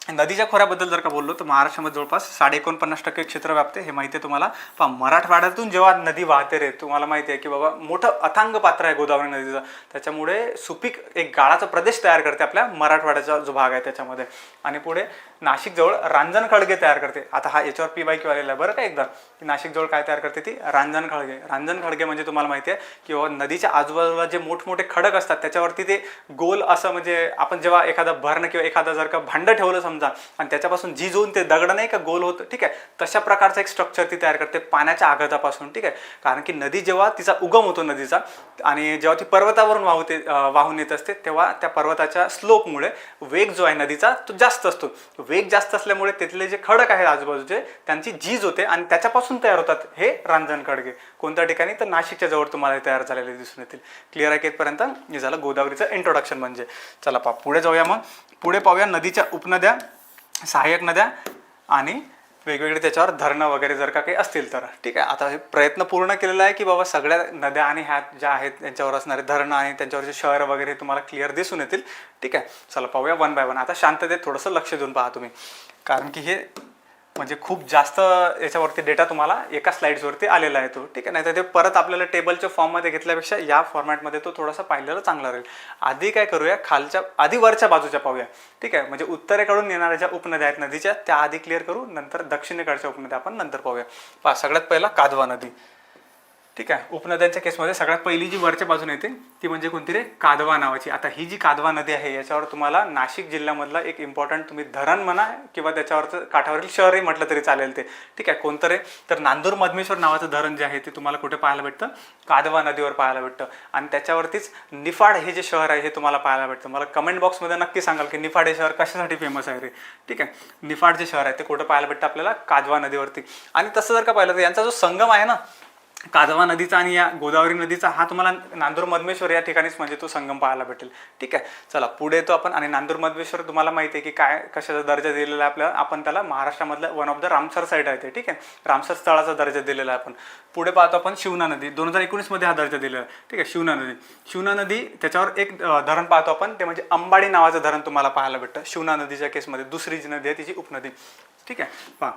नदीच्या खोऱ्याबद्दल जर का बोललो तर महाराष्ट्रामध्ये जवळपास 49.5% क्षेत्र व्यापते, हे माहिती आहे तुम्हाला. मराठवाड्यातून जेव्हा नदी वाहते रे, तुम्हाला माहिती आहे की बाबा मोठं अथांग पात्र आहे गोदावरी नदीचं, त्याच्यामुळे सुपीक एक गाळाचा प्रदेश तयार करते आपल्या मराठवाड्याचा जो भाग आहे त्याच्यामध्ये. आणि पुढे नाशिक जवळ रांजण खळगे तयार करते. आता हा याच्यावर PYQ आलेला आहे बरं का एकदा, की नाशिक जवळ काय तयार करते ती, रांजण खळगे. रांजण खळगे म्हणजे तुम्हाला माहिती आहे की बाबा नदीच्या आजूबाजूला जे मोठमोठे खडक असतात त्याच्यावरती ते गोल असं, म्हणजे आपण जेव्हा एखादा भरण किंवा एखादा जर का भांडं ठेवलं समजा आणि त्याच्यापासून झिजवून ते दगड नाही का गोल होतं, ठीक आहे, तशा प्रकारचं एक स्ट्रक्चर ती तयार करते पाण्याच्या आघातापासून. ठीक आहे, कारण की नदी जेव्हा तिचा उगम होतो नदीचा आणि जेव्हा ती पर्वतावरून वाहून येत असते तेव्हा त्या पर्वताच्या स्लोपमुळे वेग जो आहे नदीचा तो जास्त असतो. वेग जास्त असल्यामुळे तिथले जे खडक आहेत आजूबाजूचे त्यांची झीज होते आणि त्याच्यापासून तयार होतात हे रांजण खडगे. कोणत्या ठिकाणी, तर नाशिकच्या जवळ तुम्हाला तयार झालेले दिसून येतील. क्लिअर आहे की इथपर्यंत? हे झालं गोदावरीचं इंट्रोडक्शन. म्हणजे चला पुढे जाऊया. मग पुढे पाहूया नदीच्या उपनद्या, सहाय्यक नद्या आणि वेगवेगळे त्याच्यावर धरणं वगैरे जर का काही असतील तर. ठीक आहे, आता हे प्रयत्न पूर्ण केलेला आहे की बाबा सगळ्या नद्या आणि ह्या ज्या आहेत त्यांच्यावर असणारे धरणं आणि त्यांच्यावरचे शहर वगैरे तुम्हाला क्लिअर दिसून येतील. ठीक आहे, चला पाहूया वन बाय वन. आता शांततेत थोडंसं लक्ष देऊन पहा तुम्ही, कारण की हे म्हणजे खूप जास्त याच्यावरती डेटा तुम्हाला एका स्लाइड्सवरती आलेला आहे तो. ठीक आहे, नाही तर ते परत आपल्याला टेबलच्या फॉर्ममध्ये घेतल्यापेक्षा या फॉर्मॅटमध्ये तो थोडासा पाहिलेला चांगला राहील. आधी काय करूया, आधी वरच्या बाजूच्या पाहूया. ठीक आहे, म्हणजे उत्तरेकडून येणाऱ्या ज्या उपनद्या आहेत नदीच्या त्या आधी क्लिअर करू, नंतर दक्षिणेकडच्या उपनद्या आपण नंतर पाहूया. सगळ्यात पहिला कादवा नदी. ठीक आहे, उपनद्यांच्या केसमध्ये सगळ्यात पहिली जी वरच्या बाजूने येते ती म्हणजे कोणती रे, कादवा नावाची. आता ही जी कादवा नदी आहे याच्यावर तुम्हाला नाशिक जिल्ह्यामधला एक इम्पॉर्टंट तुम्ही धरण म्हणा किंवा त्याच्यावरचं काठावरील शहरही म्हटलं तरी चालेल ते. ठीक आहे, कोणतं रे, तर नांदूर मधमेश्वर नावाचं धरण जे आहे ते तुम्हाला कुठे पाहायला भेटतं, कादवा नदीवर पाहायला भेटतं. आणि त्याच्यावरतीच निफाड हे जे शहर आहे हे तुम्हाला पाहायला भेटतं. मला कमेंट बॉक्समध्ये नक्की सांगाल की निफाड हे शहर कशासाठी फेमस आहे रे. ठीक आहे, निफाड जे शहर आहे ते कुठं पाहायला भेटतं आपल्याला, कादवा नदीवरती. आणि तसं जर का पाहिलं तर यांचा जो संगम आहे ना कादवा नदीचा आणि या गोदावरी नदीचा, हा तुम्हाला नांदूर मधमेश्वर या ठिकाणीच म्हणजे तो संगम पाहायला भेटेल. ठीक आहे, चला पुढे येतो आपण. आणि नांदूर मधमेश्वर तुम्हाला माहिती आहे की काय कशाचा दर्जा दिलेला आहे आपल्याला, आपण त्याला महाराष्ट्रामधलं one of the Ramsar site आहे ते. ठीक आहे, रामसर स्थळाचा दर्जा दिलेला आहे आपण. पुढे पाहतो आपण शिवना नदी, 2019 मध्ये हा दर्जा दिलेला आहे. ठीक आहे, शिवना नदी त्याच्यावर एक धरण पाहतो आपण, ते म्हणजे अंबाडी नावाचं धरण तुम्हाला पाहायला भेटतं शिवना नदीच्या केसमध्ये. दुसरी जी नदी आहे तिची उपनदी. ठीक आहे, पहा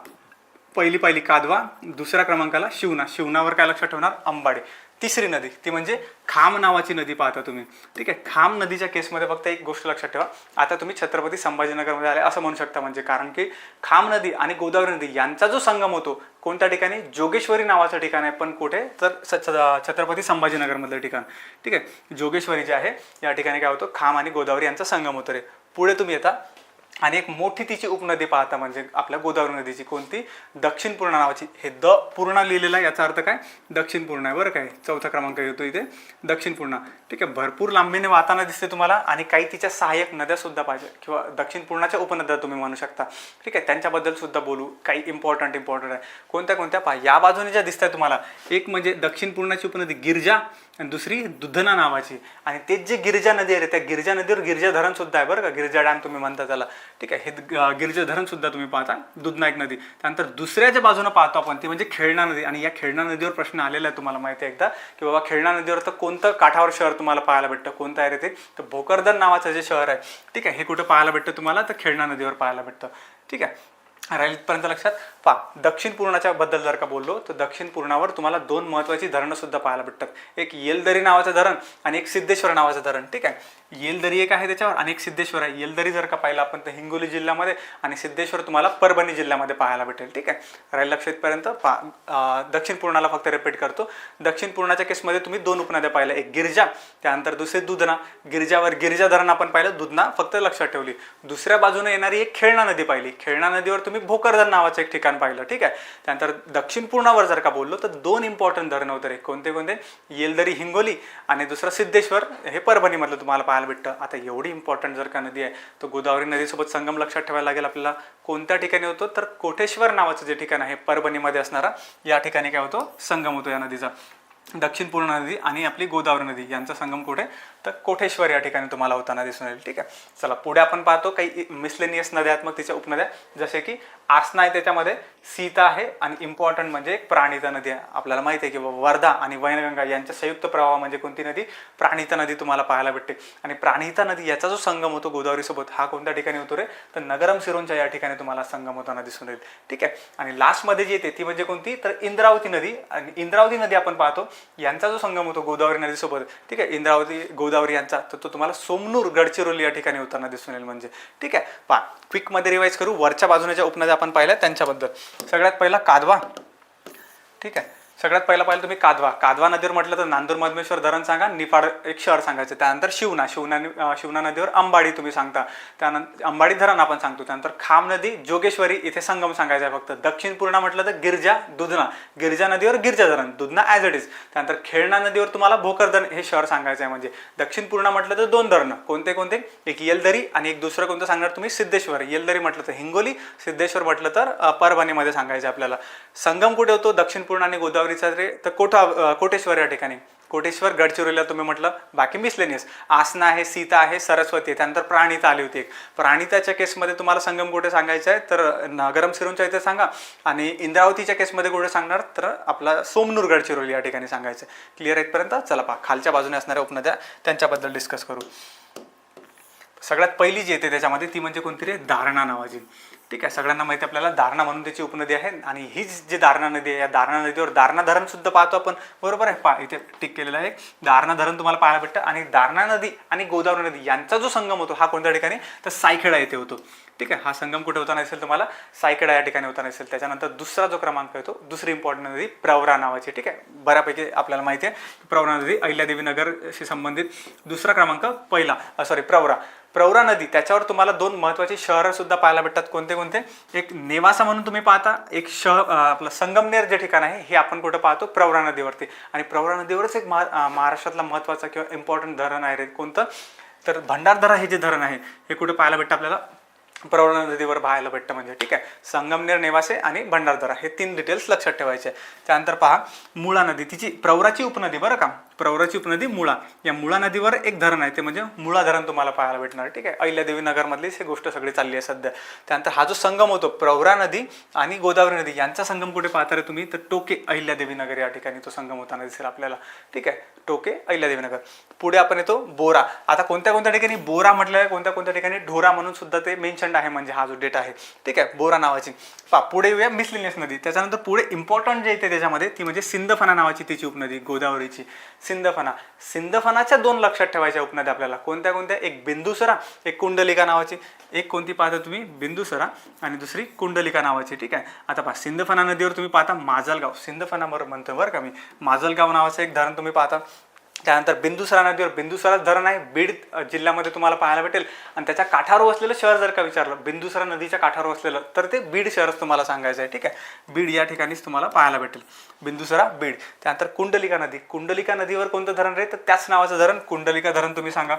पहिली कादवा, दुसऱ्या क्रमांकाला शिवनावर काय लक्षात ठेवणार, अंबाडी. तिसरी नदी ती म्हणजे खाम नावाची नदी पाहता तुम्ही. ठीक आहे, खाम नदीच्या केसमध्ये फक्त एक गोष्ट लक्षात ठेवा, आता तुम्ही छत्रपती संभाजीनगरमध्ये आले असं म्हणू शकता. म्हणजे कारण की खाम नदी आणि गोदावरी नदी यांचा जो संगम होतो कोणत्या ठिकाणी, जोगेश्वरी नावाचं ठिकाण आहे, पण कुठे, तर छत्रपती संभाजीनगरमधलं ठिकाण. ठीक आहे, जोगेश्वरी जे आहे या ठिकाणी काय होतं, खाम आणि गोदावरी यांचा संगम होतो रे. पुढे तुम्ही येता आणि एक मोठी तिची उपनदी पाहता म्हणजे आपल्या गोदावरी नदीची, कोणती, दक्षिण पूर्णा नावाची. हे द पूर्णा लिहिलेला आहे, याचा अर्थ काय, दक्षिण पूर्णा आहे बरं काय, चौथा क्रमांक येतो इथे दक्षिण पूर्णा. ठीक आहे, भरपूर लांबीने वाहताना दिसते तुम्हाला. आणि काही तिच्या सहाय्यक नद्या सुद्धा पाहिजे किंवा दक्षिण पूर्णाच्या उपनद्या तुम्ही म्हणू शकता. ठीक आहे, त्यांच्याबद्दल सुद्धा बोलू. काही इम्पॉर्टंट आहे. कोणत्या पहा, या बाजूने ज्या दिसत आहे तुम्हाला, एक म्हणजे दक्षिण पूर्णाची उपनदी गिरजा आणि दुसरी दुधना नावाची. आणि तेच जे गिरजा नदी आहे त्या गिरजा नदीवर गिरजा धरण सुद्धा आहे बरं का, गिरजा डॅम तुम्ही म्हणता त्याला. ठीक आहे, हे गिरजा धरण सुद्धा तुम्ही पाहता, दुधना एक नदी. त्यानंतर दुसऱ्या ज्या बाजूने पाहतो आपण ती म्हणजे खेळणा नदी. आणि या खेळणा नदीवर प्रश्न आलेला आहे तुम्हाला माहिती आहे एकदा, की बाबा खेळणा नदीवर तर कोणतं काठावर शहर तुम्हाला पाहायला भेटतं, कोणतं आहे रे ते, तर भोकरदन नावाचं जे शहर आहे. ठीक आहे, हे कुठं पाहायला भेटतं तुम्हाला, तर खेळणा नदीवर पाहायला भेटतं. ठीक आहे, राहील इथपर्यंत लक्षात. दक्षिण पूर्णाच्या बद्दल जर का बोललो तर दक्षिण पूर्णावर तुम्हाला दोन महत्त्वाची धरणं सुद्धा पाहायला भेटतात. एक येलदरी नावाचं धरण आणि एक सिद्धेश्वर नावाचं धरण. ठीक आहे, येलदरी एक आहे त्याच्यावर आणि एक सिद्धेश्वर आहे. येलदरी जर का पाहिलं आपण तर हिंगोली जिल्ह्यामध्ये आणि सिद्धेश्वर तुम्हाला परभणी जिल्ह्यामध्ये पाहायला भेटेल. ठीक आहे, राहील लक्ष इथपर्यंत. दक्षिण पूर्णाला फक्त रिपीट करतो. दक्षिण पूर्णाच्या केसमध्ये तुम्ही दोन उपनद्या पाहिल्या, एक गिरजा, त्यानंतर दुसरी दुधना. गिरजावर गिरजा धरण आपण पाहिलं, दुधना फक्त लक्षात ठेवली. दुसऱ्या बाजूने येणारी एक खेळणा नदी पाहिली. खेळणा नदीवर तुम्ही भोकरधरण नावाचं एक ठिकाण पाहिलं. ठीक आहे, त्यानंतर दक्षिण पूर्णावर जर का बोललो तर दोन इम्पॉर्टंट धरण होते. कोणते कोणते? येलदरी हिंगोली आणि दुसरं सिद्धेश्वर हे परभणीमधलं तुम्हाला पाहायला भेटतं. आता एवढी इम्पॉर्टंट जर का नदी आहे तर गोदावरी नदीसोबत संगम लक्षात ठेवायला लागेल आपल्याला. कोणत्या ठिकाणी होतो तर कोटेश्वर नावाचं जे ठिकाण आहे परभणीमध्ये असणारा, या ठिकाणी काय होतो? संगम होतो या नदीचा. दक्षिण पूर्णा नदी आणि आपली गोदावरी नदी यांचा संगम कुठे? तर कोटेश्वर या ठिकाणी तुम्हाला होताना दिसून येईल. ठीक आहे, चला पुढे आपण पाहतो काही मिसलेनियस नद्या आहेत, मग तिच्या उपनद्या, जसे की आसना आहे, त्याच्यामध्ये सीता आहे आणि इम्पॉर्टंट म्हणजे एक प्राणिता नदी आहे. आपल्याला माहिती आहे की वर्धा आणि वैनगंगा यांच्या संयुक्त प्रवाह म्हणजे कोणती नदी? प्राणिता नदी तुम्हाला पाहायला भेटते. आणि प्राणिता नदी याचा जो संगम होतो गोदावरी सोबत, हा कोणत्या ठिकाणी होतो रे? तर नगरम सिरोंचा या ठिकाणी तुम्हाला संगम होताना दिसून येईल. ठीक आहे, आणि लास्टमध्ये जी येते ती म्हणजे कोणती? तर इंद्रावती नदी. आणि इंद्रावती नदी आपण पाहतो यांचा जो संगम होतो गोदावरी नदीसोबत, ठीक आहे, इंद्रावती गोदावरी यांचा, तर तो तुम्हाला सोमनूर गडचिरोली या ठिकाणी होताना दिसून येईल म्हणजे. ठीक आहे, पहा क्विकमध्ये रिवाइज करू. वरच्या बाजूने ज्या उपनद्या आपण पाहिल्या त्यांच्याबद्दल. सगळ्यात पहिला कादवा. ठीक आहे, सगळ्यात पहिला पाहिलं तुम्ही कादवा. कादवा नदीवर म्हटलं तर नांदूर मधमेश्वर धरण सांगा, निफाड एक शहर सांगायचं. त्यानंतर शिवना नदीवर अंबाडी तुम्ही सांगता, त्यानंतर अंबाडी धरण आपण सांगतो. त्यानंतर खाम नदी, जोगेश्वरी, इथे संगम सांगायचा आहे फक्त. दक्षिण पूर्णा म्हटलं तर गिरजा, दुधना. गिरजा नदीवर गिरजा धरण, दुधना ॲज इट इज. त्यानंतर खेळणा नदीवर तुम्हाला भोकरधरण हे शहर सांगायचं आहे म्हणजे. दक्षिण पूर्णा म्हटलं तर दोन धरणं, कोणते कोणते? एक येलदरी आणि एक दुसरं कोणतं सांगणार तुम्ही? सिद्धेश्वर. येलदरी म्हटलं तर हिंगोली, सिद्धेश्वर म्हटलं तर परभणीमध्ये सांगायचं आपल्याला. संगम कुठे होतो दक्षिण पूर्णा आणि गोदावरीचा रे? तर कोटेश्वर या ठिकाणी. कोटेश्वर गडचिरोलीला तुम्ही म्हटलं. बाकी मिसलेनियस आसना आहे, सीता आहे, सरस्वती आहे. त्यानंतर प्राणिता आली होती एक. प्राणिताच्या केसमध्ये तुम्हाला संगम कुठे सांगायचं आहे? तर नगरम सिरोंच्या इथे सांगा. आणि इंद्रावतीच्या केसमध्ये कुठे सांगणार? तर आपला सोमनूर गडचिरोली या ठिकाणी सांगायचं. क्लिअर आहे इथपर्यंत? चला पहा खालच्या बाजूने असणाऱ्या उपनद्या त्यांच्याबद्दल डिस्कस करू. सगळ्यात पहिली जी येते त्याच्यामध्ये ती म्हणजे कोणती रे? दारणा नावाची. ठीक आहे, सगळ्यांना माहिती आपल्याला दारणा म्हणून त्याची उपनदी आहे. आणि ही जी दारणा नदी आहे, या दारणा नदीवर दारणा धरण सुद्धा पाहतो आपण, बरोबर आहे. इथे टिक केलेलं आहे, दारणा धरण तुम्हाला पाहायला भेटतं. आणि दारणा नदी आणि गोदावरी नदी यांचा जो संगम होतो हा कोणत्या ठिकाणी? तर सायखेडा येथे होतो. ठीक आहे, हा संगम कुठे होता नसेल तुम्हाला? सायखेडा या ठिकाणी होता नसेल. त्याच्यानंतर दुसरा जो क्रमांक येतो, दुसरी इम्पॉर्टंट नदी प्रवरा नावाची. ठीक आहे, बऱ्यापैकी आपल्याला माहिती आहे प्रवरा नदी अहिल्यादेवी नगरशी संबंधित. दुसरा क्रमांक प्रवरा नदी, त्याच्यावर तुम्हाला दोन महत्त्वाची शहरं सुद्धा पाहायला भेटतात. कोणते कोणते? एक नेवासा म्हणून तुम्ही पाहता, एक आपलं संगमनेर जे ठिकाण आहे हे आपण कुठं पाहतो? प्रवरा नदीवरती. आणि प्रवरा नदीवरच एक महाराष्ट्रातला महत्त्वाचा किंवा इम्पॉर्टंट धरण आहे रे. कोणतं? तर भंडारदरा हे जे धरण आहे हे कुठे पाहायला भेटतं आपल्याला? प्रवरा नदीवर पाहायला भेटतं म्हणजे. ठीक आहे, संगमनेर, नेवासे आणि भंडारदरा हे तीन डिटेल्स लक्षात ठेवायचे. त्यानंतर पहा मुळा नदी, तिची प्रवराची उपनदी, बरं का, प्रवराची उपनदी मुळा. या मुळा नदीवर एक धरण आहे, ते म्हणजे मुळा धरण तुम्हाला पाहायला भेटणार. ठीक आहे, अहिल्यादेवी नगरमधलीच ही गोष्ट सगळी चालली आहे सध्या. त्यानंतर हा जो संगम होतो प्रवरा नदी आणि गोदावरी नदी यांचा संगम कुठे पाहता रे तुम्ही? तर टोके अहिल्यादेवी नगर या ठिकाणी तो संगम होताना दिसेल आपल्याला. ठीक आहे, टोके अहिल्यादेवी नगर. पुढे आपण येतो बोरा. आता कोणत्या कोणत्या ठिकाणी बोरा म्हटलं आहे, कोणत्या कोणत्या ठिकाणी ढोरा म्हणून सुद्धा ते मेन्शन आहे म्हणजे हा जो डेट आहे. ठीक आहे, बोरा नावाची. पुढे येऊया मिसलेनियस नदी. त्याच्यानंतर पुढे इम्पॉर्टंट जे येते त्याच्यामध्ये ती म्हणजे सिंदफणा नावाची तिची उपनदी गोदावरीची. सिंदफणाच्या दोन लक्षात ठेवायच्या उपनद्या आपल्याला. कोणत्या कोणत्या? एक बिंदुसरा, एक कुंडलिका नावाची. एक कोणती पाहता तुम्ही? बिंदुसरा आणि दुसरी कुंडलिका नावाची. ठीक आहे, आता पहा सिंदफणा नदीवर तुम्ही पाहता माजलगाव, सिंदफणा बरोबर म्हणतो बरं का मी, माजलगाव नावाचं एक धरण तुम्ही पाहता. त्यानंतर बिंदुसरा नदीवर बिंदुसरा धरण आहे, बीड जिल्ह्यामध्ये तुम्हाला पाहायला भेटेल. आणि त्याच्या काठावर असलेलं शहर जर का विचारलं, बिंदुसरा नदीच्या काठावर असलेलं, तर ते बीड शहरच तुम्हाला सांगायचं आहे. ठीक आहे, बीड या ठिकाणीच तुम्हाला पाहायला भेटेल, बिंदुसरा बीड. त्यानंतर कुंडलिका नदी. कुंडलिका नदीवर कोणतं धरण रे? तर त्याच नावाचं धरण, कुंडलिका धरण तुम्ही सांगा.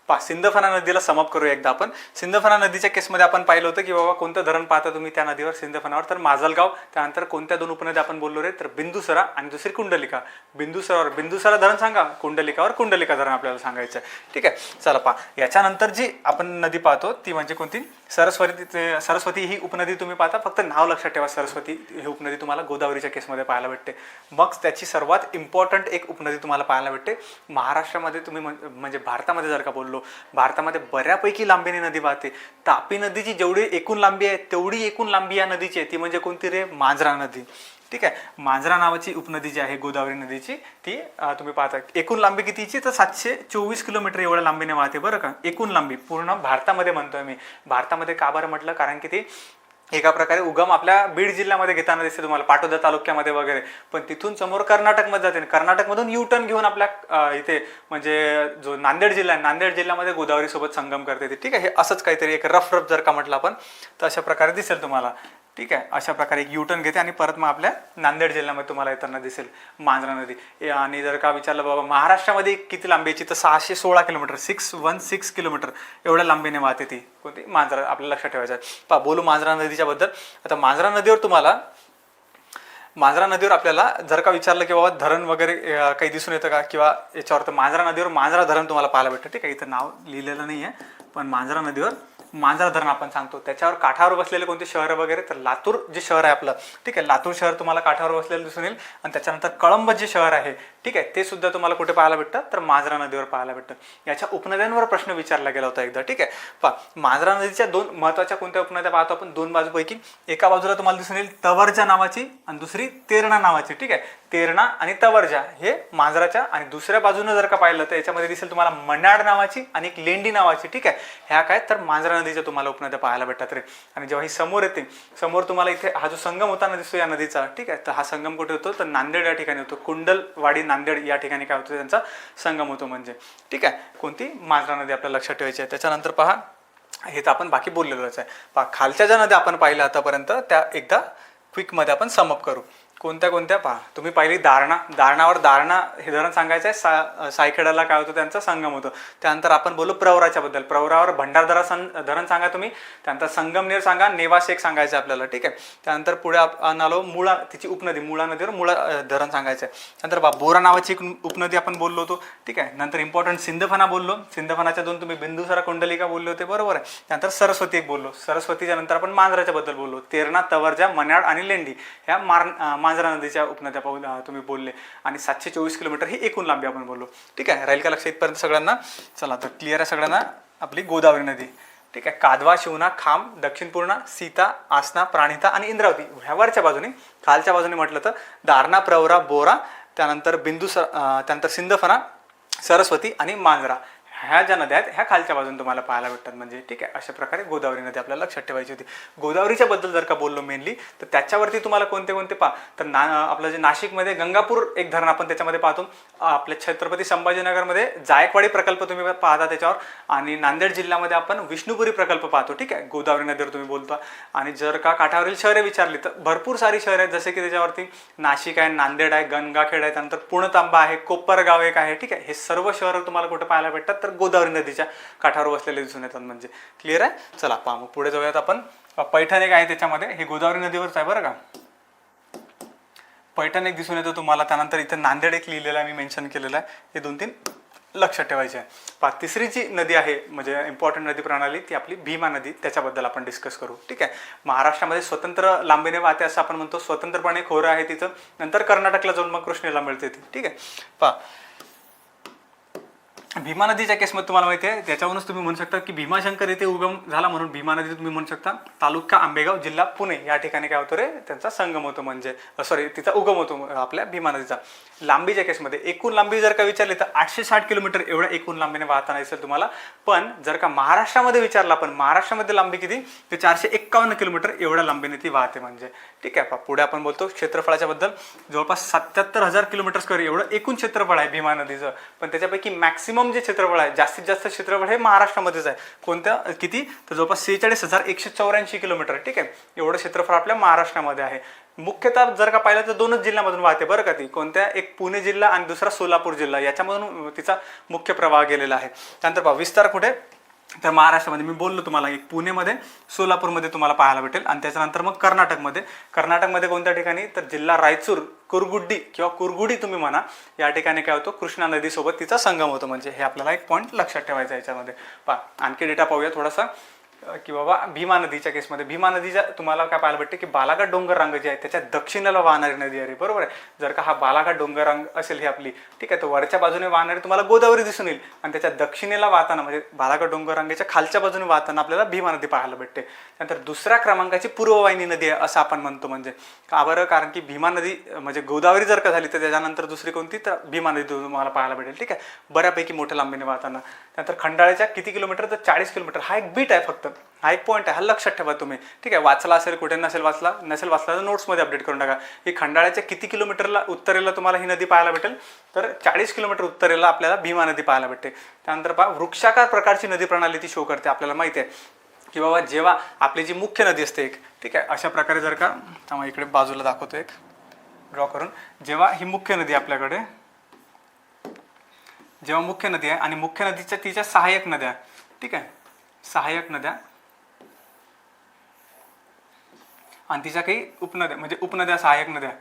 सिंदफणा नदीला समअप करूया एकदा आपण. सिंदफणा नदीच्या केसमध्ये आपण पाहिलं होतं की बाबा कोणतं धरण पाहता तुम्ही त्या नदीवर सिंदफणावर? तर माजलगाव. त्यानंतर कोणत्या दोन उपनद्या आपण बोललो रे? तर बिंदुसरा आणि दुसरी कुंडलिका. बिंदुसरा धरण सांगा, कुंडलिकावर कुंडलिका धरण आपल्याला सांगायचं आहे. ठीक आहे, चला पहा याच्यानंतर जी आपण नदी पाहतो ती म्हणजे कोणती? सरस्वती ही उपनदी तुम्ही पाहता, फक्त नाव लक्षात ठेवा. सरस्वती ही उपनदी तुम्हाला गोदावरीच्या केसमध्ये पाहायला भेटते. मग त्याची सर्वात इम्पॉर्टंट एक उपनदी तुम्हाला पाहायला भेटते महाराष्ट्रामध्ये. तुम्ही म्हणजे भारतामध्ये जर का बोललो, भारतामध्ये बऱ्यापैकी लांबीने नदी वाहते. तापी नदीची जेवढी एकूण लांबी आहे तेवढी एकूण लांबी या नदीची आहे, ती म्हणजे कोणती रे? मांजरा नदी. ठीक आहे. मांजरा नावाची उपनदी जी आहे गोदावरी नदीची ती तुम्ही पाहता एकूण लांबी कितीची तर 724 किलोमीटर एवढ्या लांबीने वाहते बरं का. एकूण लांबी पूर्ण भारतामध्ये म्हणतोय मी. भारतामध्ये का बरं म्हटलं, कारण की ती एका प्रकारे उगम आपल्या बीड जिल्ह्यामध्ये घेताना दिसते तुम्हाला, पाटोदा तालुक्यामध्ये वगैरे, पण तिथून समोर कर्नाटकमध्ये जाते. कर्नाटकमधून यू टर्न घेऊन आपल्या इथे म्हणजे जो नांदेड जिल्हा आहे, नांदेड जिल्ह्यामध्ये गोदावरी सोबत संगम करते ती. ठीक आहे. हे असंच काहीतरी एक रफ जर का म्हटलं आपण तर अशा प्रकारे दिसेल तुम्हाला. ठीक आहे. अशा प्रकारे एक युटर्न घेते आणि परत मग आपल्या नांदेड जिल्ह्यामध्ये तुम्हाला येताना दिसेल मांजरा नदी. आणि जर का विचारलं बाबा महाराष्ट्रामध्ये किती लांबीची तर 616 किलोमीटर, 616 किलोमीटर एवढ्या लांबीने वाहते ती कोणती मांजरा. आपल्याला लक्षात ठेवायचं आहे. बोलू मांजरा नदीच्या बद्दल. आता मांजरा नदीवर आपल्याला जर का विचारलं की बाबा धरण वगैरे काही दिसून येतं का किंवा याच्यावर, तर मांजरा नदीवर मांजरा धरण तुम्हाला पाहायला भेटतं. ठीक आहे. इथं नाव लिहिलेलं नाही आहे, पण मांजरा नदीवर मांजरा धरण आपण सांगतो. त्याच्यावर काठावर बसलेले कोणते शहर वगैरे, तर लातूर जे शहर आहे आपलं, ठीक आहे, लातूर शहर तुम्हाला काठावर बसलेलं दिसून येईल. आणि त्याच्यानंतर कळंब जे शहर आहे, ठीक आहे, ते सुद्धा तुम्हाला कुठे पाहायला भेटतं तर मांजरा नदीवर पाहायला भेटतं. याच्या उपनद्यांवर प्रश्न विचारला गेला होता एकदा. ठीक आहे. मांजरा नदीच्या दोन महत्वाच्या कोणत्या उपनद्या पाहतो आपण, दोन बाजूपैकी. एका बाजूला तुम्हाला दिसून येईल तवरजा नावाची आणि दुसरी तेरणा नावाची. ठीक आहे. तेरणा आणि तवरजा हे मांजराच्या, आणि दुसऱ्या बाजूने जर का पाहिलं तर याच्यामध्ये दिसेल तुम्हाला मन्याड नावाची आणि एक लेंडी नावाची. ठीक आहे. ह्या काय तर मांजरा नदीच्या तुम्हाला उपनद्या पाहायला भेटतात रे. आणि जेव्हा ही समोर येते, समोर तुम्हाला इथे हा जो संगम होताना दिसतो या नदीचा, ठीक आहे, तर हा संगम कुठे होतो तर नांदेड या ठिकाणी होतो. कुंडलवाडी नांदेड या ठिकाणी काय होतं त्यांचा संगम होतो म्हणजे. ठीक आहे. कोणती मांजरा नदी आपल्याला लक्षात ठेवायची आहे. त्याच्यानंतर पहा, हे तर आपण बाकी बोललेलोच आहे. पहा खालच्या ज्या नद्या आपण पाहिल्या आतापर्यंत त्या एकदा क्विकमध्ये आपण समअप करू. कोणत्या कोणत्या पहा. तुम्ही पहिली दारणा हे धरण सांगायचं आहे. सायखेड्याला काय होतं त्यांचा संगम होतो. त्यानंतर आपण बोलू प्रवराच्या बद्दल. प्रवरावर भंडारदरा धरण सांगा तुम्ही. त्यानंतर संगमनेर सांगा, नेवास एक सांगायचं आपल्याला. ठीक आहे. त्यानंतर पुढे आपण आलो मुळा, तिची उपनदी मुळा नदीवर मुळा धरण सांगायचं आहे. त्यानंतर बोरा नावाची एक उपनदी आपण बोललो होतो. ठीक आहे. नंतर इम्पॉर्टंट सिंधफणा बोललो. सिंधफणाच्या दोन तुम्ही बिंदुसारा कुंडलिका बोलले होते, बरोबर आहे. त्यानंतर सरस्वती एक बोललो. सरस्वतीच्या नंतर आपण मांजराच्या बद्दल बोललो. तेरणा, तवरजा, मन्याड आणि लेंडी ह्या मांजरा नदीच्या उपनद्या तुम्ही बोलले. आणि 724 किलोमीटर ही एकूण लांबी आपण बोललो. ठीक आहे. राहील का लक्ष इथपर्यंत सगळ्यांना? चला तर क्लिअर आहे सगळ्यांना. आपली गोदावरी नदी. ठीक आहे. कादवा, शिवना, खाम, दक्षिण पूर्णा, सीता, आसना, प्राणिता आणि इंद्रावती ह्या वरच्या बाजूने. खालच्या बाजूने म्हटलं तर दारणा, प्रवरा, बोरा, त्यानंतर त्यानंतर सिंधफणा, सरस्वती आणि मांजरा ह्या ज्या नद्या आहेत ह्या खालच्या बाजून तुम्हाला पाहायला भेटतात म्हणजे. ठीक आहे. अशा प्रकारे गोदावरी नदी आपल्याला लक्षात ठेवायची होती. गोदावरीच्या बद्दल जर का बोललो मेनली तर त्याच्यावरती तुम्हाला कोणते कोणते तर आपलं जे नाशिकमध्ये गंगापूर एक धरण आपण त्याच्यामध्ये पाहतो. आपल्या छत्रपती संभाजीनगरमध्ये जायकवाडी प्रकल्प तुम्ही पाहता त्याच्यावर. आणि नांदेड जिल्ह्यामध्ये आपण विष्णुपुरी प्रकल्प पाहतो. ठीक आहे. गोदावरी नदीवर तुम्ही बोलता. आणि जर का काठावरील शहरे विचारली तर भरपूर सारी शहरे आहेत, जसे की त्याच्यावरती नाशिक आहे, नांदेड आहे, गंगाखेड आहे, त्यानंतर पुणतांबा आहे, कोपरगाव एक आहे. ठीक आहे. हे सर्व शहरं तुम्हाला कुठे पाहायला भेटतात तर गोदावरी नदीच्या काठावर बसलेले दिसून येतात म्हणजे. क्लिअर आहे? चला पहा मग पुढे जाऊयात आपण. पैठण एक आहे त्याच्यामध्ये, हे गोदावरी नदीवरच आहे बरं का. पैठण एक दिसून येतो तुम्हाला. त्यानंतर इथं नांदेड एक लिहिलेला आहे, मी मेन्शन केलेला आहे. हे 2-3 लक्षात ठेवायचे आहे. पहा तिसरी जी नदी आहे म्हणजे इम्पॉर्टंट नदी प्रणाली ती आपली भीमा नदी. त्याच्याबद्दल आपण डिस्कस करू. ठीक आहे. महाराष्ट्रामध्ये स्वतंत्र लांबीने वाहते असं आपण म्हणतो. स्वतंत्रपणे खोरं आहे तिथं. नंतर कर्नाटकला जाऊन मग कृष्णेला मिळते ती. ठीक आहे. पहा भीमा नदीच्या केसमध्ये तुम्हाला माहिती आहे, त्याच्यावरूनच तुम्ही म्हणू शकता की भीमाशंकर येथे उगम झाला म्हणून भीमा नदी तुम्ही म्हणू शकता. तालुका आंबेगाव, जिल्हा पुणे या ठिकाणी काय होतं रे त्यांचा संगम होतो म्हणजे तिचा उगम होतो आपल्या भीमा नदीचा. लांबीच्या केसमध्ये एकूण लांबी जर का विचारली तर 860 किलोमीटर एवढ्या एकूण लांबीने वाहताना दिसेल तुम्हाला. पण जर का महाराष्ट्रामध्ये विचारला, पण महाराष्ट्रामध्ये लांबी किती ते 451 किलोमीटर एवढ्या लांबीने ती वाहते म्हणजे. ठीक आहे. पुढे आपण बोलतो क्षेत्रफळाच्या बद्दल. जवळपास 77,000 किलोमीटर स्क्वेअर एवढं एकूण क्षेत्रफळ आहे भीमा नदीचं. पण त्याच्यापैकी मॅक्सिमम जे क्षेत्रफळ आहे, जास्तीत जास्त क्षेत्रफळ हे महाराष्ट्रामध्येच आहे. कोणत्या किती तर जवळपास 46,184 किलोमीटर. ठीक आहे. एवढं क्षेत्रफळ आपल्या महाराष्ट्रामध्ये आहे. मुख्यतः जर का पाहिलं तर 2च जिल्ह्यामधून वाहते बरं का ती. कोणत्या? एक पुणे जिल्हा आणि दुसरा सोलापूर जिल्हा, याच्यामधून तिचा मुख्य प्रवाह गेलेला आहे. त्यानंतर पहा विस्तार कुठे तर महाराष्ट्रामध्ये मी बोललो तुम्हाला, एक पुणेमध्ये, सोलापूरमध्ये तुम्हाला पाहायला भेटेल. आणि त्याच्यानंतर मग कर्नाटकमध्ये कोणत्या ठिकाणी तर जिल्हा रायचूर, कुरगुड्डी किंवा कुरगुडी तुम्ही म्हणा, या ठिकाणी काय होतो कृष्णा नदीसोबत तिचा संगम होतो म्हणजे. हे आपल्याला एक पॉईंट लक्षात ठेवायचा याच्यामध्ये. पहा आणखी डेटा पाहूया थोडासा. की बाबा भीमा नदीच्या केसमध्ये भीमा नदीच्या तुम्हाला काय पाहायला भेटते की बालाघाट डोंगर रांग जी आहे त्याच्या दक्षिणेला वाहणारी नदी आहे, बरोबर आहे. जर का हा बालाघाट डोंगर रांग असेल ही आपली, ठीक आहे, तर वरच्या बाजूने वाहणारी तुम्हाला गोदावरी दिसून येईल आणि त्याच्या दक्षिणेला वाहताना म्हणजे बालाघाट डोंगर रांगेच्या खालच्या बाजूने वाहताना आपल्याला भीमा नदी पाहायला भेटते. त्यानंतर दुसऱ्या क्रमांकाची पूर्ववाहिनी नदी आहे असं आपण म्हणतो. म्हणजे का बरं? कारण की भीमा नदी म्हणजे गोदावरी जर का झाली तर त्याच्यानंतर दुसरी कोणती, तर भीमा नदी तुम्हाला पाहायला भेटेल, ठीक आहे, बऱ्यापैकी मोठ्या लांबीने वाहताना. त्यानंतर खंडाळ्याच्या किती किलोमीटर, तर 40 किलोमीटर. हा एक बीट आहे फक्त, हा एक पॉईंट आहे, हा लक्षात ठेवा तुम्ही, ठीक आहे. वाचला असेल कुठे, नसेल वाचला तर नोट्समध्ये अपडेट करून टाका. ही खंडाळ्याच्या किती किलोमीटरला उत्तरेला तुम्हाला ही नदी पाहायला भेटेल, तर 40 किलोमीटर उत्तरेला आपल्याला भीमा नदी पाहायला भेटते. त्यानंतर पहा वृक्षाकार प्रकारची नदी प्रणाली ती शो करते. आपल्याला माहिती आहे की बाबा जेव्हा आपली जी मुख्य नदी असते एक, ठीक आहे, अशा प्रकारे जर का त्यामुळे इकडे बाजूला दाखवतो एक ड्रॉ करून, जेव्हा ही मुख्य नदी आपल्याकडे, जेव्हा मुख्य नदी आहे आणि मुख्य नदीच्या तिच्या सहाय्यक नद्या, ठीक आहे, सहाय्यक नद्या आणि तिच्या काही उपनद्या म्हणजे उपनद्या, सहाय्यक नद्या,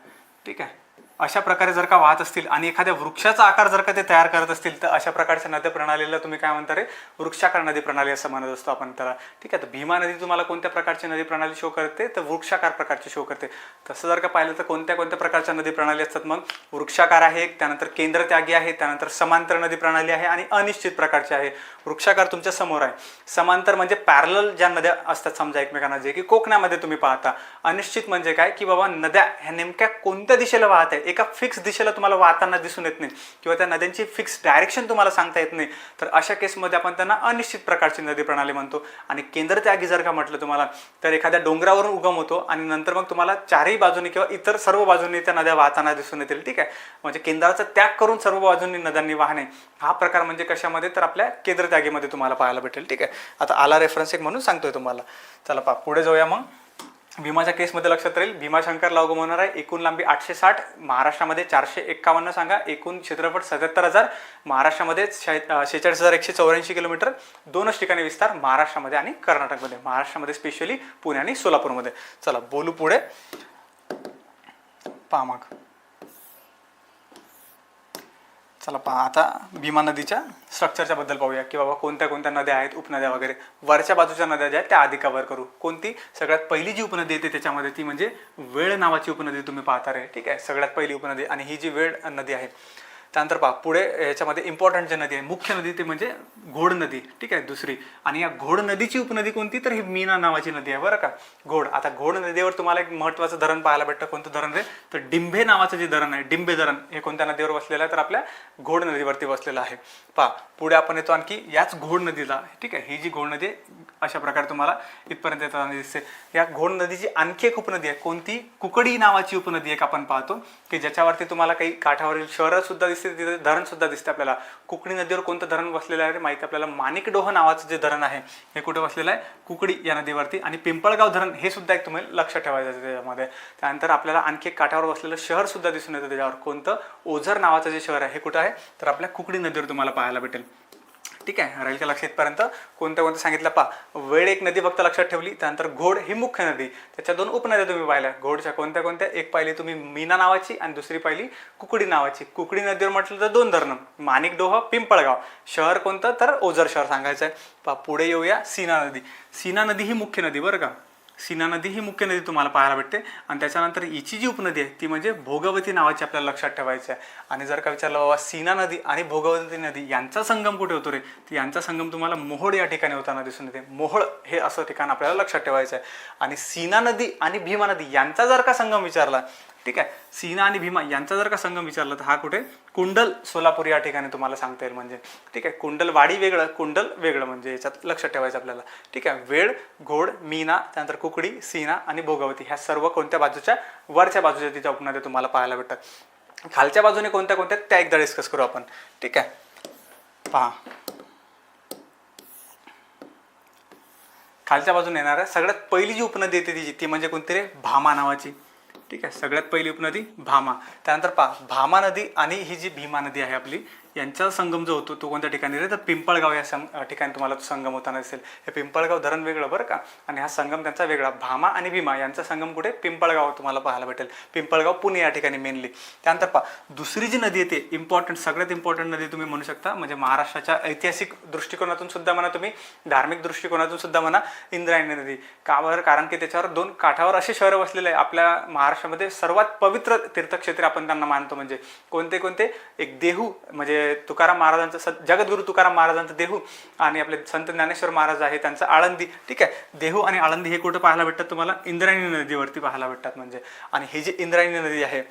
ठीक आहे, अशा प्रकारे जर का वाहत असतील आणि एखाद्या वृक्षाचा आकार जर का ते तयार करत असतील तर अशा प्रकारच्या नद्या प्रणालीला तुम्ही काय म्हणता रे, वृक्षाकार नदी प्रणाली असं म्हणत असतो आपण त्याला, ठीक आहे. तर भीमा नदी तुम्हाला कोणत्या प्रकारची नदी प्रणाली शो करते, तर वृक्षाकार प्रकारची शो करते. तसं जर का पाहिलं तर कोणत्या कोणत्या प्रकारच्या नदी प्रणाली असतात मग, वृक्षाकार आहे, त्यानंतर केंद्रत्यागी आहे, त्यानंतर समांतर नदी प्रणाली आहे आणि अनिश्चित प्रकारची आहे. वृक्षाकार तुमच्या समोर आहे. समांतर म्हणजे पॅरलल ज्या नद्या असतात समजा एकमेकांना, जे की कोकणामध्ये तुम्ही पाहता. अनिश्चित म्हणजे काय की बाबा नद्या ह्या नेमक्या कोणत्या दिशेला वाहत आहे, एका फिक्स दिशेला तुम्हाला वाहताना दिसून येत नाही किंवा त्या नद्यांची फिक्स डायरेक्शन तुम्हाला सांगता येत नाही, तर अशा केसमध्ये आपण त्यांना अनिश्चित प्रकारची नदी प्रणाली म्हणतो. आणि केंद्रत्यागी जर का म्हटलं तुम्हाला, तर एखाद्या डोंगरावरून उगम होतो आणि नंतर मग तुम्हाला चारही बाजूने किंवा इतर सर्व बाजूने त्या नद्या वाहताना दिसून येतील, ठीक आहे. म्हणजे केंद्राचा त्याग करून सर्व बाजूंनी नद्यांनी वाहणे, हा प्रकार म्हणजे कशामध्ये, तर आपल्या केंद्रत्यागीमध्ये तुम्हाला पाहायला भेटेल, ठीक आहे. आता आला रेफरन्स एक म्हणून सांगतोय तुम्हाला. चला पहा पुढे जाऊया. मग भीमाच्या केसमध्ये लक्षात राहील, भीमाशंकरला उगम होणार आहे. एकूण लांबी 860, महाराष्ट्रामध्ये 451 सांगा. एकूण क्षेत्रफळ 77,000, महाराष्ट्रामध्ये 46,184 किलोमीटर. दोनच ठिकाणी विस्तार, महाराष्ट्रामध्ये आणि कर्नाटकमध्ये. महाराष्ट्रामध्ये स्पेशली पुणे आणि सोलापूरमध्ये. चला बोलू पुढे. पहा मग चला पहा आता भीमा नदीच्या स्ट्रक्चरच्या बद्दल पाहूया की बाबा कोणत्या कोणत्या नद्या आहेत, उपनद्या वगैरे. वरच्या बाजूच्या नद्या ज्या आहेत त्या आधी कव्हर करू. कोणती, सगळ्यात पहिली जी उपनदी येते त्याच्यामध्ये ती म्हणजे वेळ नावाची उपनदी तुम्ही पाहता रे, ठीक आहे, सगळ्यात पहिली उपनदी. आणि ही जी वेळ नदी आहे, त्यानंतर पहा पुढे याच्यामध्ये इम्पॉर्टंट जी नदी आहे, मुख्य नदी, ते म्हणजे घोड नदी, ठीक आहे, दुसरी. आणि या घोड नदीची उपनदी कोणती, तर ही मीना नावाची नदी आहे, बरं का. घोड, आता घोड नदीवर तुम्हाला एक महत्त्वाचं धरण पाहायला भेटतं. कोणतं धरण रे, तर डिंभे नावाचं जे धरण आहे, डिंबे धरण, हे कोणत्या नदीवर बसलेलं आहे, तर आपल्या घोड नदीवरती बसलेलं आहे. पहा पुढे आपण येतो आणखी याच घोड नदीला, ठीक आहे, ही जी घोड नदी अशा प्रकारे तुम्हाला इथपर्यंत येताना दिसते. या घोड नदीची आणखी एक उपनदी आहे, कोणती, कुकडी नावाची उपनदी एक आपण पाहतो की ज्याच्यावरती तुम्हाला काही काठावरील शहरं सुद्धा दिसते, तिथे धरण सुद्धा दिसते आपल्याला. कुकडी नदीवर कोणतं धरण बसलेलं आहे माहिती आपल्याला, माणिकडोह नावाचं जे धरण आहे हे कुठे बसलेलं आहे, कुकडी या नदीवरती. आणि पिंपळगाव धरण हे सुद्धा एक तुम्हाला लक्षात ठेवायचं आहे त्याच्यामध्ये. त्यानंतर आपल्याला आणखी एक काठावर बसलेलं शहर सुद्धा दिसून येतं त्याच्यावर, कोणतं, ओझर नावाचं जे शहर आहे हे कुठं आहे, तर आपल्या कुकडी नदीवर तुम्हाला पाहायला भेटेल, ठीक आहे. राहील का लक्षात इथपर्यंत. कोणत्या कोणत्या सांगितलं पहा. वेळ एक नदी फक्त लक्षात ठेवली. त्यानंतर घोड ही मुख्य नदी, त्याच्या दोन उपनद्या तुम्ही पाहिल्या. घोडच्या कोणत्या कोणत्या, एक पाहिली तुम्ही मीना नावाची आणि दुसरी पाहिली कुकडी नावाची. कुकडी नदीवर म्हटलं तर दोन धरणं, माणिकडोह, पिंपळगाव. शहर कोणतं, तर ओझर शहर सांगायचं आहे. पहा पुढे येऊया. सीना नदी. सीना नदी ही मुख्य नदी, बरं का. सीना नदी ही मुख्य नदी तुम्हाला पाहायला भेटते. आणि त्याच्यानंतर हिची जी उपनदी आहे ती म्हणजे भोगवती नावाची आपल्याला लक्षात ठेवायची आहे. आणि जर का विचारलं बाबा सीना नदी आणि भोगवती नदी यांचा संगम कुठे होतो रे, तर यांचा संगम तुम्हाला मोहोळ या ठिकाणी होताना दिसून येते. मोहोळ हे असं ठिकाण आपल्याला लक्षात ठेवायचं आहे. आणि सीना नदी आणि भीमा नदी यांचा जर का संगम विचारला, ठीक आहे, सीना आणि भीमा यांचा जर का संगम विचारला तर हा कुठे, कुंडल, सोलापूर या ठिकाणी तुम्हाला सांगता येईल. म्हणजे ठीक आहे, कुंडलवाडी वेगळं, कुंडल वेगळं, म्हणजे याच्यात लक्षात ठेवायचं आपल्याला, ठीक आहे. वेळ, घोड, मीना, त्यानंतर कुकडी, सीना आणि भोगवती ह्या सर्व कोणत्या बाजूच्या, वरच्या बाजूच्या तिच्या उपनद्या तुम्हाला पाहायला भेटतात. खालच्या बाजूने कोणत्या कोणत्या त्या एकदा डिस्कस करू आपण, ठीक आहे. पहा खालच्या बाजूने येणाऱ्या सगळ्यात पहिली जी उपनदी येते तिची ती म्हणजे कोणती रे, भामा नावाची, ठीक आहे. सगळ्यात पहिली उपनदी भामा. त्यानंतर पहा भामा नदी आणि ही जी भीमा नदी आहे आपली, यांचा संगम जो होतो तो कोणत्या ठिकाणी रे, तर पिंपळगाव या ठिकाणी तुम्हाला तो संगम होताना दिसेल. हे पिंपळगाव धरण वेगळं बरं का, आणि हा संगम त्यांचा वेगळा. भामा आणि भीमा यांचा संगम कुठे, पिंपळगाव तुम्हाला पाहायला भेटेल. पिंपळगाव पुणे या ठिकाणी मेनली. त्यानंतर दुसरी जी नदी येते इम्पॉर्टंट, सगळ्यात इम्पॉर्टंट नदी तुम्ही म्हणू शकता, म्हणजे महाराष्ट्राच्या ऐतिहासिक दृष्टिकोनातून सुद्धा म्हणा, तुम्ही धार्मिक दृष्टिकोनातून सुद्धा म्हणा, इंद्रायणी नदी. का बरं, कारण की त्याच्यावर 2 काठावर असे शहरं वसलेले आहे. आपल्या महाराष्ट्रामध्ये सर्वात पवित्र तीर्थक्षेत्रे आपण त्यांना मानतो. म्हणजे कोणते कोणते, एक देहू म्हणजे तुकाराम महाराजांचं, जगद्गुरू तुकाराम महाराजांचं देहू, आणि आपले संत ज्ञानेश्वर महाराज आहे त्यांचं आळंदी. ठीक आहे, देहू आणि आळंदी हे कुठं पाहायला भेटतात तुम्हाला, इंद्रायणी नदीवरती पाहायला भेटतात. म्हणजे आणि हे जे इंद्रायणी नदी आहे,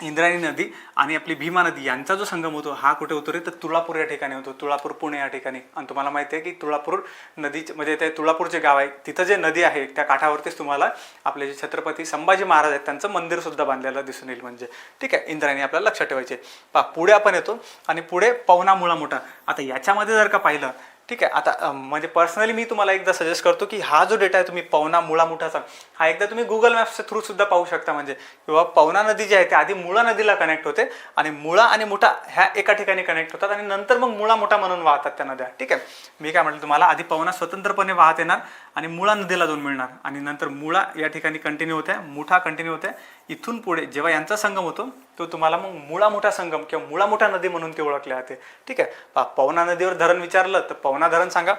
इंद्रायणी नदी आणि आपली भीमा नदी यांचा जो संगम होतो हा कुठे होतो रे, तर तुळापूर या ठिकाणी होतो. तुळापूर पुणे या ठिकाणी. आणि तुम्हाला माहिती आहे की तुळापूर नदी म्हणजे ते तुळापूरचे गाव आहे, तिथं जे नदी आहे त्या काठावरतीच तुम्हाला आपले जे छत्रपती संभाजी महाराज आहेत त्यांचं मंदिर सुद्धा बांधलेलं दिसून येईल. म्हणजे ठीक आहे, इंद्रायणी आपल्याला लक्षात ठेवायचे. पुढे आपण येतो आणि पुढे पवना मुळा मोठा. आता याच्यामध्ये जर का पाहिलं, ठीक आहे, आता म्हणजे पर्सनली मी तुम्हाला एकदा सजेस्ट करतो की हा जो डेटा आहे तुम्ही पवना मुळा मुठाचा, हा एकदा तुम्ही गुगल मॅप्सच्या थ्रू सुद्धा पाहू शकता. म्हणजे किंवा पवना नदी जी आहे ती आधी मुळा नदीला कनेक्ट होते आणि मुळा आणि मुठा ह्या एका ठिकाणी कनेक्ट होतात आणि नंतर मग मुळा मुठा म्हणून वाहतात त्या नद्या. ठीक आहे, मी काय म्हटलं तुम्हाला, आधी पवना स्वतंत्रपणे वाहत येणार आणि मुळा नदीला जाऊन मिळणार आणि नंतर मुळा या ठिकाणी कंटिन्यू होते, मुठा कंटिन्यू होते. इथून पुढे जेव्हा यांचा संगम होतो तो तुम्हाला मग मुळा मुठा संगम किंवा मुळा मुठा नदी म्हणून ते ओळखले जाते. ठीक आहे, पवना नदीवर धरण विचारलं तर पवना धरण सांगा.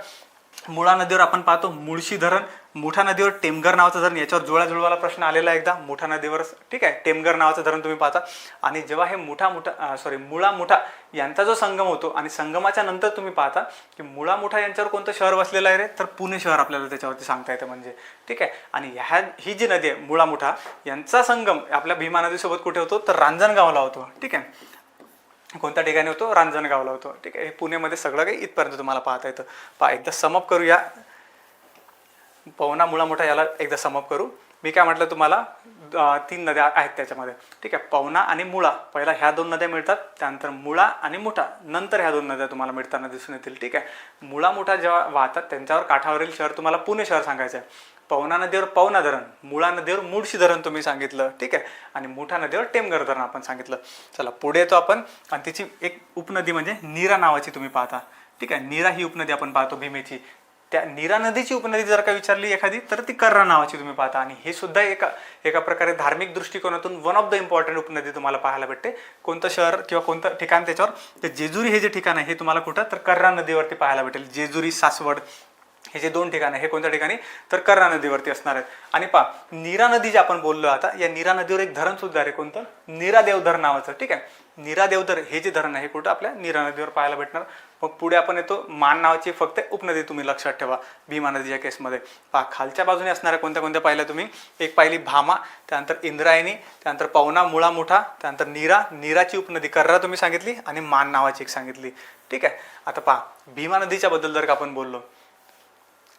मुळा नदीवर आपण पाहतो मुळशी धरण. मुठा नदीवर टेमघर नावाचं धरण, याच्यावर जुळवाजुळवाला प्रश्न आलेला एकदा मुठा नदीवर. ठीक आहे, टेमघर नावाचं धरण तुम्ही पाहता. आणि जेव्हा हे मुळा मुठा यांचा जो संगम होतो आणि संगमाच्या नंतर तुम्ही पाहता की मुळा मुठा यांच्यावर कोणतं शहर वसलेलं आहे रे, तर पुणे शहर आपल्याला त्याच्यावरती सांगता येतं. म्हणजे ठीक आहे, आणि ही जी नदी आहे मुळा मुठा यांचा संगम आपल्या भीमा नदीसोबत कुठे होतो, तर रांजणगावला होतो. ठीक आहे, कोणत्या ठिकाणी होतो, रांजणगावला होतो. ठीक आहे, हे पुण्यामध्ये सगळं काही इथपर्यंत तुम्हाला पाहता येतं. एकदा समअप करूया, पवना मुळा मोठा याला एकदा समअप करू. मी काय म्हटलं तुम्हाला, 3 नद्या आहेत त्याच्यामध्ये. ठीक आहे, पवना आणि मुळा, पहिला ह्या 2 नद्या मिळतात, त्यानंतर मुळा आणि मुठा, नंतर ह्या 2 नद्या तुम्हाला मिळताना दिसून येतील. ठीक आहे, मुळा मुठा जेव्हा वाहतात त्यांच्यावर काठावरील शहर तुम्हाला पुणे शहर सांगायचं आहे. पवना नदीवर पवना धरण, मुळा नदीवर मुळशी धरण तुम्ही सांगितलं. ठीक आहे, आणि मुठा नदीवर टेमघर धरण आपण सांगितलं. चला पुढे येतो आपण, आणि तिची एक उपनदी म्हणजे नीरा नावाची तुम्ही पाहता. ठीक आहे, नीरा ही उपनदी आपण पाहतो भीमेची. त्या नीरा नदीची उपनदी जर का विचारली एखादी तर ती कर्रा नावाची तुम्ही पाहता. आणि हे सुद्धा एका प्रकारे धार्मिक दृष्टिकोनातून वन ऑफ द इम्पॉर्टंट उपनदी तुम्हाला पाहायला भेटते. कोणतं शहर किंवा कोणतं ठिकाण त्याच्यावर, तर जेजुरी हे जे ठिकाण आहे हे तुम्हाला कुठं, तर कर्रा नदीवरती पाहायला भेटेल. जेजुरी, सासवड हे जे 2 ठिकाण आहे हे कोणत्या ठिकाणी, तर कर्रा नदीवरती असणार आहेत. आणि नीरा नदी जे आपण बोललो आता, या नीरा नदीवर एक धरण सुद्धा आहे, कोणतं, नीरा देवधर नावाचं. ठीक आहे, नीरा देवधर हे जे धरण आहे कुठं, आपल्या नीरा नदीवर पाहायला भेटणार. मग पुढे आपण येतो, मान नावाची फक्त उपनदी तुम्ही लक्षात ठेवा भीमा नदीच्या केसमध्ये. खालच्या बाजूने असणाऱ्या कोणत्या कोणत्या पाहिल्या तुम्ही, एक पाहिली भामा, त्यानंतर इंद्रायणी, त्यानंतर पवना मुळा मुठा, त्यानंतर नीराची उपनदी कर्रा तुम्ही सांगितली, आणि मान नावाची एक सांगितली. ठीक आहे, आता भीमा नदीच्या बद्दल जर का आपण बोललो,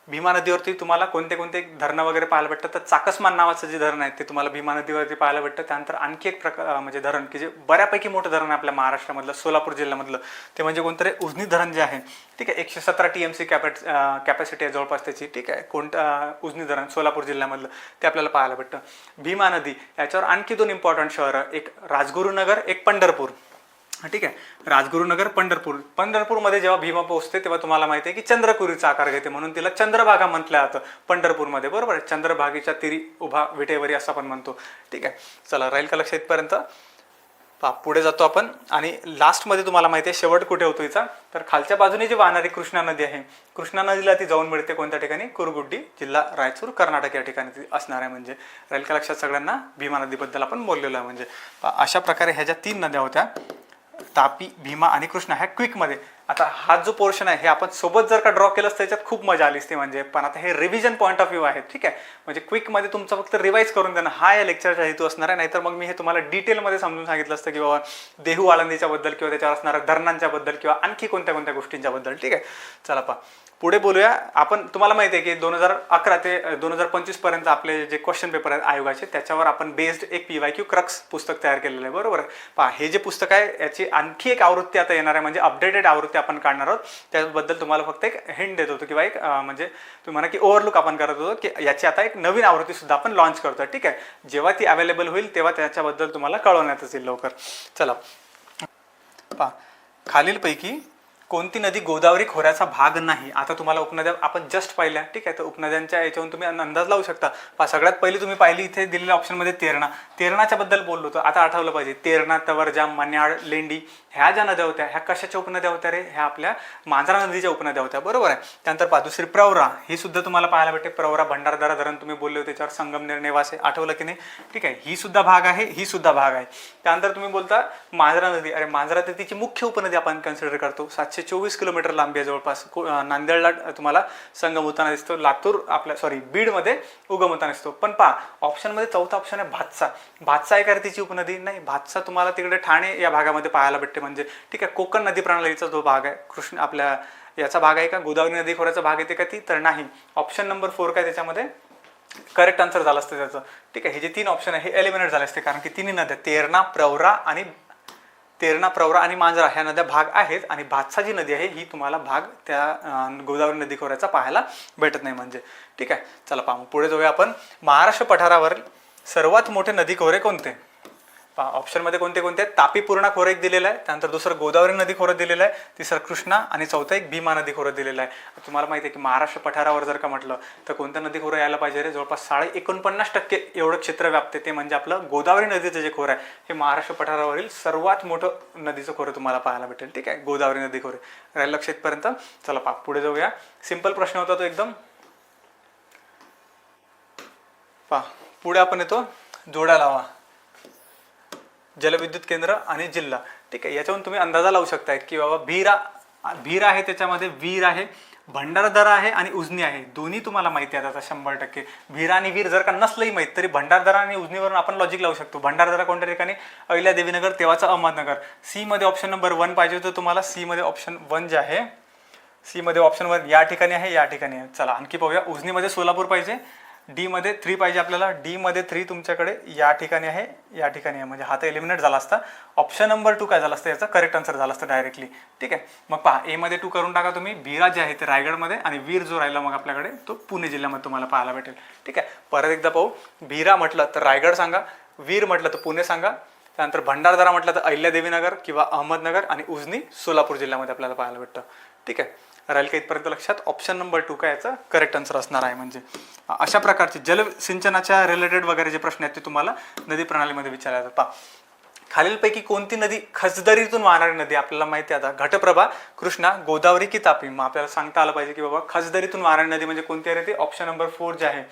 भीमा नदीवरती तुम्हाला कोणते कोणते धरणं वगैरे पाहायला भेटतात, तर चाकसमान नावाचं जे धरण आहे ते तुम्हाला भीमा नदीवरती पाहायला भेटतं. त्यानंतर आणखी एक म्हणजे धरण की जे बऱ्यापैकी मोठं धरण आहे आपल्या महाराष्ट्रामधलं, सोलापूर जिल्ह्यामधलं, ते म्हणजे कोणतं रे, उजनी धरण जे आहे. ठीक आहे, 117 TMC कॅपॅसिटी आहे जवळपास त्याची. ठीक आहे, उजनी धरण सोलापूर जिल्ह्यामधलं ते आपल्याला पाहायला भेटतं. भीमा नदी याच्यावर आणखी 2 इम्पॉर्टंट शहरं, एक राजगुरुनगर, एक पंढरपूर. ठीक आहे, राजगुरुनगर, पंढरपूरमध्ये जेव्हा भीमा पोहोचते तेव्हा तुम्हाला माहिती आहे की चंद्रकुरीचा आकार घेते, म्हणून तिला चंद्रभागा म्हटलं जातं पंढरपूरमध्ये. बरोबर आहे, चंद्रभागेच्या तिरी उभा विटेवरी असं आपण म्हणतो. ठीक आहे, चला राहील का लक्ष इथपर्यंत. पुढे जातो आपण, आणि लास्टमध्ये तुम्हाला माहिती आहे शेवट कुठे होतो हिचा, तर खालच्या बाजूने जी वाहणारी कृष्णा नदी आहे, कृष्णा नदीला ती जाऊन मिळते कोणत्या ठिकाणी, कुरगुड्डी, जिल्हा रायचूर, कर्नाटक या ठिकाणी ती असणार आहे. म्हणजे राहील का लक्षात सगळ्यांना, भीमा नदीबद्दल आपण बोललेलो आहे. म्हणजे अशा प्रकारे ह्या ज्या 3 नद्या होत्या, तापी, भीमा आणि कृष्णा, ह्या क्विकमध्ये. आता हा जो पोर्शन आहे हे आपण सोबत जर का ड्रॉ केलं तर त्याच्यात खूप मजा आली असते. म्हणजे पण आता हे रिव्हिजन पॉईंट ऑफ व्ह्यू आहे. ठीक आहे, म्हणजे क्विकमध्ये तुमचं फक्त रिवाईज करून देणं हा या लेक्चरचा हेतू असणार आहे. नाहीतर मग मी हे तुम्हाला डिटेलमध्ये समजून सांगितलं असतं की बाबा देहू आळंदीच्या बद्दल किंवा त्याच्यावर असणाऱ्या धरणांच्या बद्दल किंवा आणखी कोणत्या कोणत्या गोष्टींच्या बद्दल. ठीक आहे, चला पुढे बोलूया आपण. तुम्हाला माहिती आहे की 2011 ते 2025 पर्यंत आपले जे क्वेश्चन पेपर आहेत आयोगाचे, त्याच्यावर आपण बेस्ड एक PYQ क्रक्स पुस्तक तयार केलेलं आहे. बरोबर आहे, हे जे पुस्तक आहे याची आणखी एक आवृत्ती आता येणार आहे, म्हणजे अपडेटेड आवृत्ती आपण काढणार आहोत. त्याबद्दल तुम्हाला फक्त एक हिंट देत होतो किंवा एक म्हणजे तुम्ही म्हणा की ओव्हरलुक आपण करत होतो की याची आता एक नवीन आवृत्ती सुद्धा आपण लॉन्च करतोय. ठीक आहे, जेव्हा ती अवेलेबल होईल तेव्हा त्याच्याबद्दल तुम्हाला कळवण्यातच येईल लवकर. चला खालीलपैकी कोणती नदी गोदावरी खोऱ्याचा भाग नाही? आता तुम्हाला उपनद्या आपण जस्ट पाहिल्या, ठीक आहे. तर उपनद्यांच्या याच्यावरून तुम्ही अंदाज लावू शकता. सगळ्यात पहिली तुम्ही पाहिली इथे दिलेल्या ऑप्शनमध्ये तेरणा बद्दल बोललो होतो. आता आठवलं पाहिजे, तेरणा, तवरजाम, मन्याड, लेंडी ह्या ज्या नद्या होत्या ह्या कशाच्या उपनद्या होत्या रे? ह्या आपल्या मांजरा नदीच्या उपनद्या होत्या, बरोबर आहे. त्यानंतर पहा दुसरी प्रवरा, ही सुद्धा तुम्हाला पाहायला भेटते. प्रवरा भंडारदरा धरण तुम्ही बोलले होते, त्याच्यावर संगमनेर, नेवासे, आठवलं की नाही? ठीक आहे, ही सुद्धा भाग आहे, ही सुद्धा भाग आहे. त्यानंतर तुम्ही बोलता मांजरा नदी. अरे मांजरा नदीची मुख्य उपनदी आपण कन्सिडर करतो. 724 किलोमीटर लांबी आहे जवळपास. नांदेडला तुम्हाला संगम होताना दिसतो, लातूर बीडमध्ये उगम होताना दिसतो. पण पहा ऑप्शनमध्ये चौथा ऑप्शन आहे भातसा आहे का तिची उपनदी? नाही, भातसा तुम्हाला तिकडे ठाणे या भागामध्ये पाहायला भेटते. म्हणजे ठीक आहे, कोकण नदी प्रणालीचा जो भाग आहे, कृष्ण आपल्या याचा भाग आहे का? गोदावरी नदी खोऱ्याचा भाग येते का ती? तर नाही. ऑप्शन नंबर 4 काय त्याच्यामध्ये करेक्ट आन्सर झालं असतं त्याचं. ठीक आहे, हे जे 3 ऑप्शन आहे हे एलिमिनेट झाले असते, कारण की तिन्ही नद्या तेरणा, प्रवरा आणि मांजरा ह्या नद्या भाग आहेत, आणि भातसा जी नदी आहे ही तुम्हाला भाग त्या गोदावरी नदी खोऱ्याचा पाहायला भेटत नाही म्हणजे. ठीक आहे, चला पाहू पुढे जाऊया आपण. महाराष्ट्र पठारावर सर्वात मोठे नदी खोरे कोणते? पहा ऑप्शनमध्ये कोणते कोणते आहेत? तापी पूर्णा खोरं एक दिलेलं आहे, त्यानंतर दुसरं गोदावरी नदी खोरं दिलेलं आहे, तिसरं कृष्णा, आणि चौथं एक भीमा नदी खोरं दिलेलं आहे. तुम्हाला माहिती आहे की महाराष्ट्र पठारावर जर का म्हटलं तर कोणतं नदी खोरं यायला पाहिजे रे? जवळपास 49.5% एवढं क्षेत्र व्यापते, ते म्हणजे आपलं गोदावरी नदीचं जे खोरं आहे हे महाराष्ट्र पठारावरील सर्वात मोठं नदीचं खोरं तुम्हाला पाहायला भेटेल. ठीक आहे, गोदावरी नदी खोरे. राहील लक्ष इथपर्यंत. चला पहा पुढे जाऊया. सिंपल प्रश्न होता तो एकदम. पहा पुढे आपण येतो जोड्या लावा, जलविद्युत केंद्र आणि जिल्हा. ठीक आहे, याच्यावरून तुम्ही अंदाजा लावू शकताय की बाबा भीर आहे, त्याच्यामध्ये वीर आहे, भंडारदरा आहे आणि उजनी आहे. दोन्ही तुम्हाला माहिती आहे आता 100%. भीरा आणि वीर जर का नसलंही माहीत तरी भंडारदरा आणि उजनीवरून आपण लॉजिक लावू शकतो. भंडारदरा कोणत्या ठिकाणी? अहिल्यादेवीनगर, तेव्हाचं अहमदनगर. सी मध्ये ऑप्शन नंबर 1 पाहिजे होतं तुम्हाला. सी मध्ये ऑप्शन 1 जे आहे, सी मध्ये ऑप्शन 1 या ठिकाणी आहे, या ठिकाणी आहे. चला आणखी पाहूया. उजनीमध्ये सोलापूर पाहिजे, डी मध्ये 3 पाहिजे आपल्याला. डी मध्ये 3 तुमच्याकडे या ठिकाणी आहे, या ठिकाणी आहे. म्हणजे हा तर एलिमिनेट झाला असता. ऑप्शन नंबर 2 काय झाला असतं? याचा करेक्ट आन्सर झाला असतं डायरेक्टली. ठीक आहे, मग पहा ए मध्ये 2 करून टाका तुम्ही. भीरा जे आहे ते रायगडमध्ये, आणि वीर जो राहिला मग आपल्याकडे तो पुणे जिल्ह्यामध्ये तुम्हाला पाहायला भेटेल. ठीक आहे, परत एकदा पाहू. भीरा म्हटलं तर रायगड सांगा, वीर म्हटलं तर पुणे सांगा, त्यानंतर भंडारदरा म्हटलं तर अहिल्यादेवीनगर किंवा अहमदनगर, आणि उजनी सोलापूर जिल्ह्यामध्ये आपल्याला पाहायला भेटतं. ठीक आहे, राहील का इथपर्यंत लक्षात? ऑप्शन नंबर 2 काय याचा करेक्ट आन्सर असणार आहे. म्हणजे अशा प्रकारचे जलसिंचनाच्या रिलेटेड वगैरे जे प्रश्न आहेत ते तुम्हाला नदी प्रणालीमध्ये विचारले जातात. पहा खालीलपैकी कोणती नदी खचदरीतून वाहणारी नदी? आपल्याला माहिती आहे आता घटप्रभा, कृष्णा, गोदावरी की तापी. मग आपल्याला सांगता आलं पाहिजे की बाबा खचदरीतून वाहणारी नदी म्हणजे कोणती आहे? ते ऑप्शन नंबर 4 जे आहे,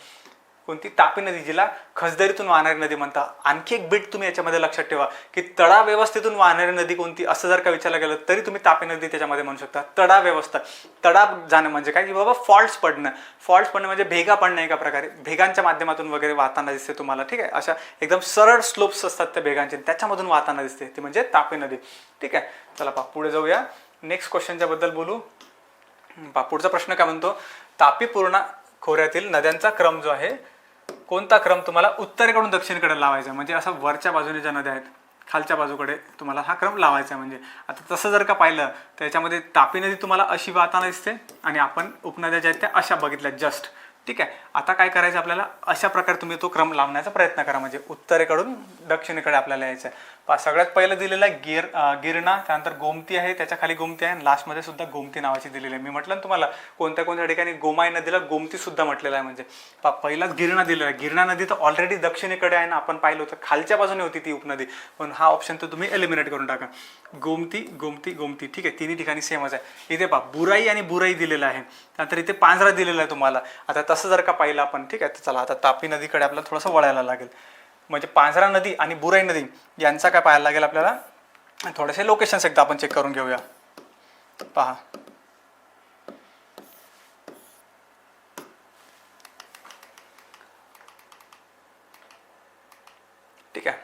कोणती? तापी नदी, जिला खचदरीतून वाहणारी नदी म्हणतात. आणखी एक बीट तुम्ही याच्यामध्ये लक्षात ठेवा की तळा व्यवस्थेतून वाहणारी नदी कोणती, असं जर का विचारलं गेलं तरी तुम्ही तापी नदी त्याच्यामध्ये म्हणू शकता. तडा व्यवस्था, तडा जाणं म्हणजे काय की बाबा फॉल्ट्स पडणं म्हणजे भेगा पडणं एका प्रकारे, भेगांच्या माध्यमातून वगैरे वाहताना दिसते तुम्हाला. ठीक आहे, अशा एकदम सरळ स्लोप्स असतात त्या भेगांचे, त्याच्यामधून वाहताना दिसते, ती म्हणजे तापी नदी. ठीक आहे, चला पहा पुढे जाऊया. नेक्स्ट क्वेश्चनच्या बद्दल बोलू. पुढचा प्रश्न काय म्हणतो? तापी पूर्णा खोऱ्यातील नद्यांचा क्रम जो आहे, कोणता क्रम तुम्हाला उत्तरेकडून दक्षिणेकडे लावायचा? म्हणजे असं वरच्या बाजूने ज्या नद्या आहेत खालच्या बाजूकडे तुम्हाला हा क्रम लावायचा. म्हणजे आता तसं जर का पाहिलं तर याच्यामध्ये तापी नदी तुम्हाला अशी वाहताना दिसते, आणि आपण उपनद्या ज्या आहेत त्या अशा बघितल्या जस्ट. ठीक आहे, आता काय करायचं आपल्याला? अशा प्रकारे तुम्ही तो क्रम लावण्याचा प्रयत्न करा, म्हणजे उत्तरेकडून दक्षिणेकडे आपल्याला यायचं आहे. सगळ्यात पहिलं दिलेलं आहे गिरणा, त्यानंतर गोमती आहे, त्याच्या खाली गोमती आहे, आणि लास्टमध्ये सुद्धा गोमती नावाची दिलेली आहे. मी म्हटलं ना तुम्हाला कोणत्या कोणत्या ठिकाणी गोमाई नदीला गोमती सुद्धा म्हटलेलं आहे. म्हणजे पहिलाच गिरणा दिलेला आहे. गिरणा नदी तर ऑलरेडी दक्षिणेकडे आहे ना, आपण पाहिलं होतं खालच्या बाजूने होती ती उपनदी, पण हा ऑप्शन तर तुम्ही एलिमिनेट करून टाका. गोमती गोमती गोमती. ठीक आहे, तिन्ही ठिकाणी सेमच आहे. इथे बुराई आणि बुराई दिलेलं आहे, त्यानंतर इथे पांजरा दिलेला आहे तुम्हाला. आता तसं जर का पाहिलं आपण, ठीक आहे, तर चला आता तापी नदीकडे आपल्याला थोडंसं वळायला लागेल. म्हणजे पांझरा नदी आणि बुराई नदी यांचा काय पाहायला लागेल आपल्याला? थोडेसे लोकेशन्स एकदा आपण चेक करून घेऊया. पहा ठीक आहे,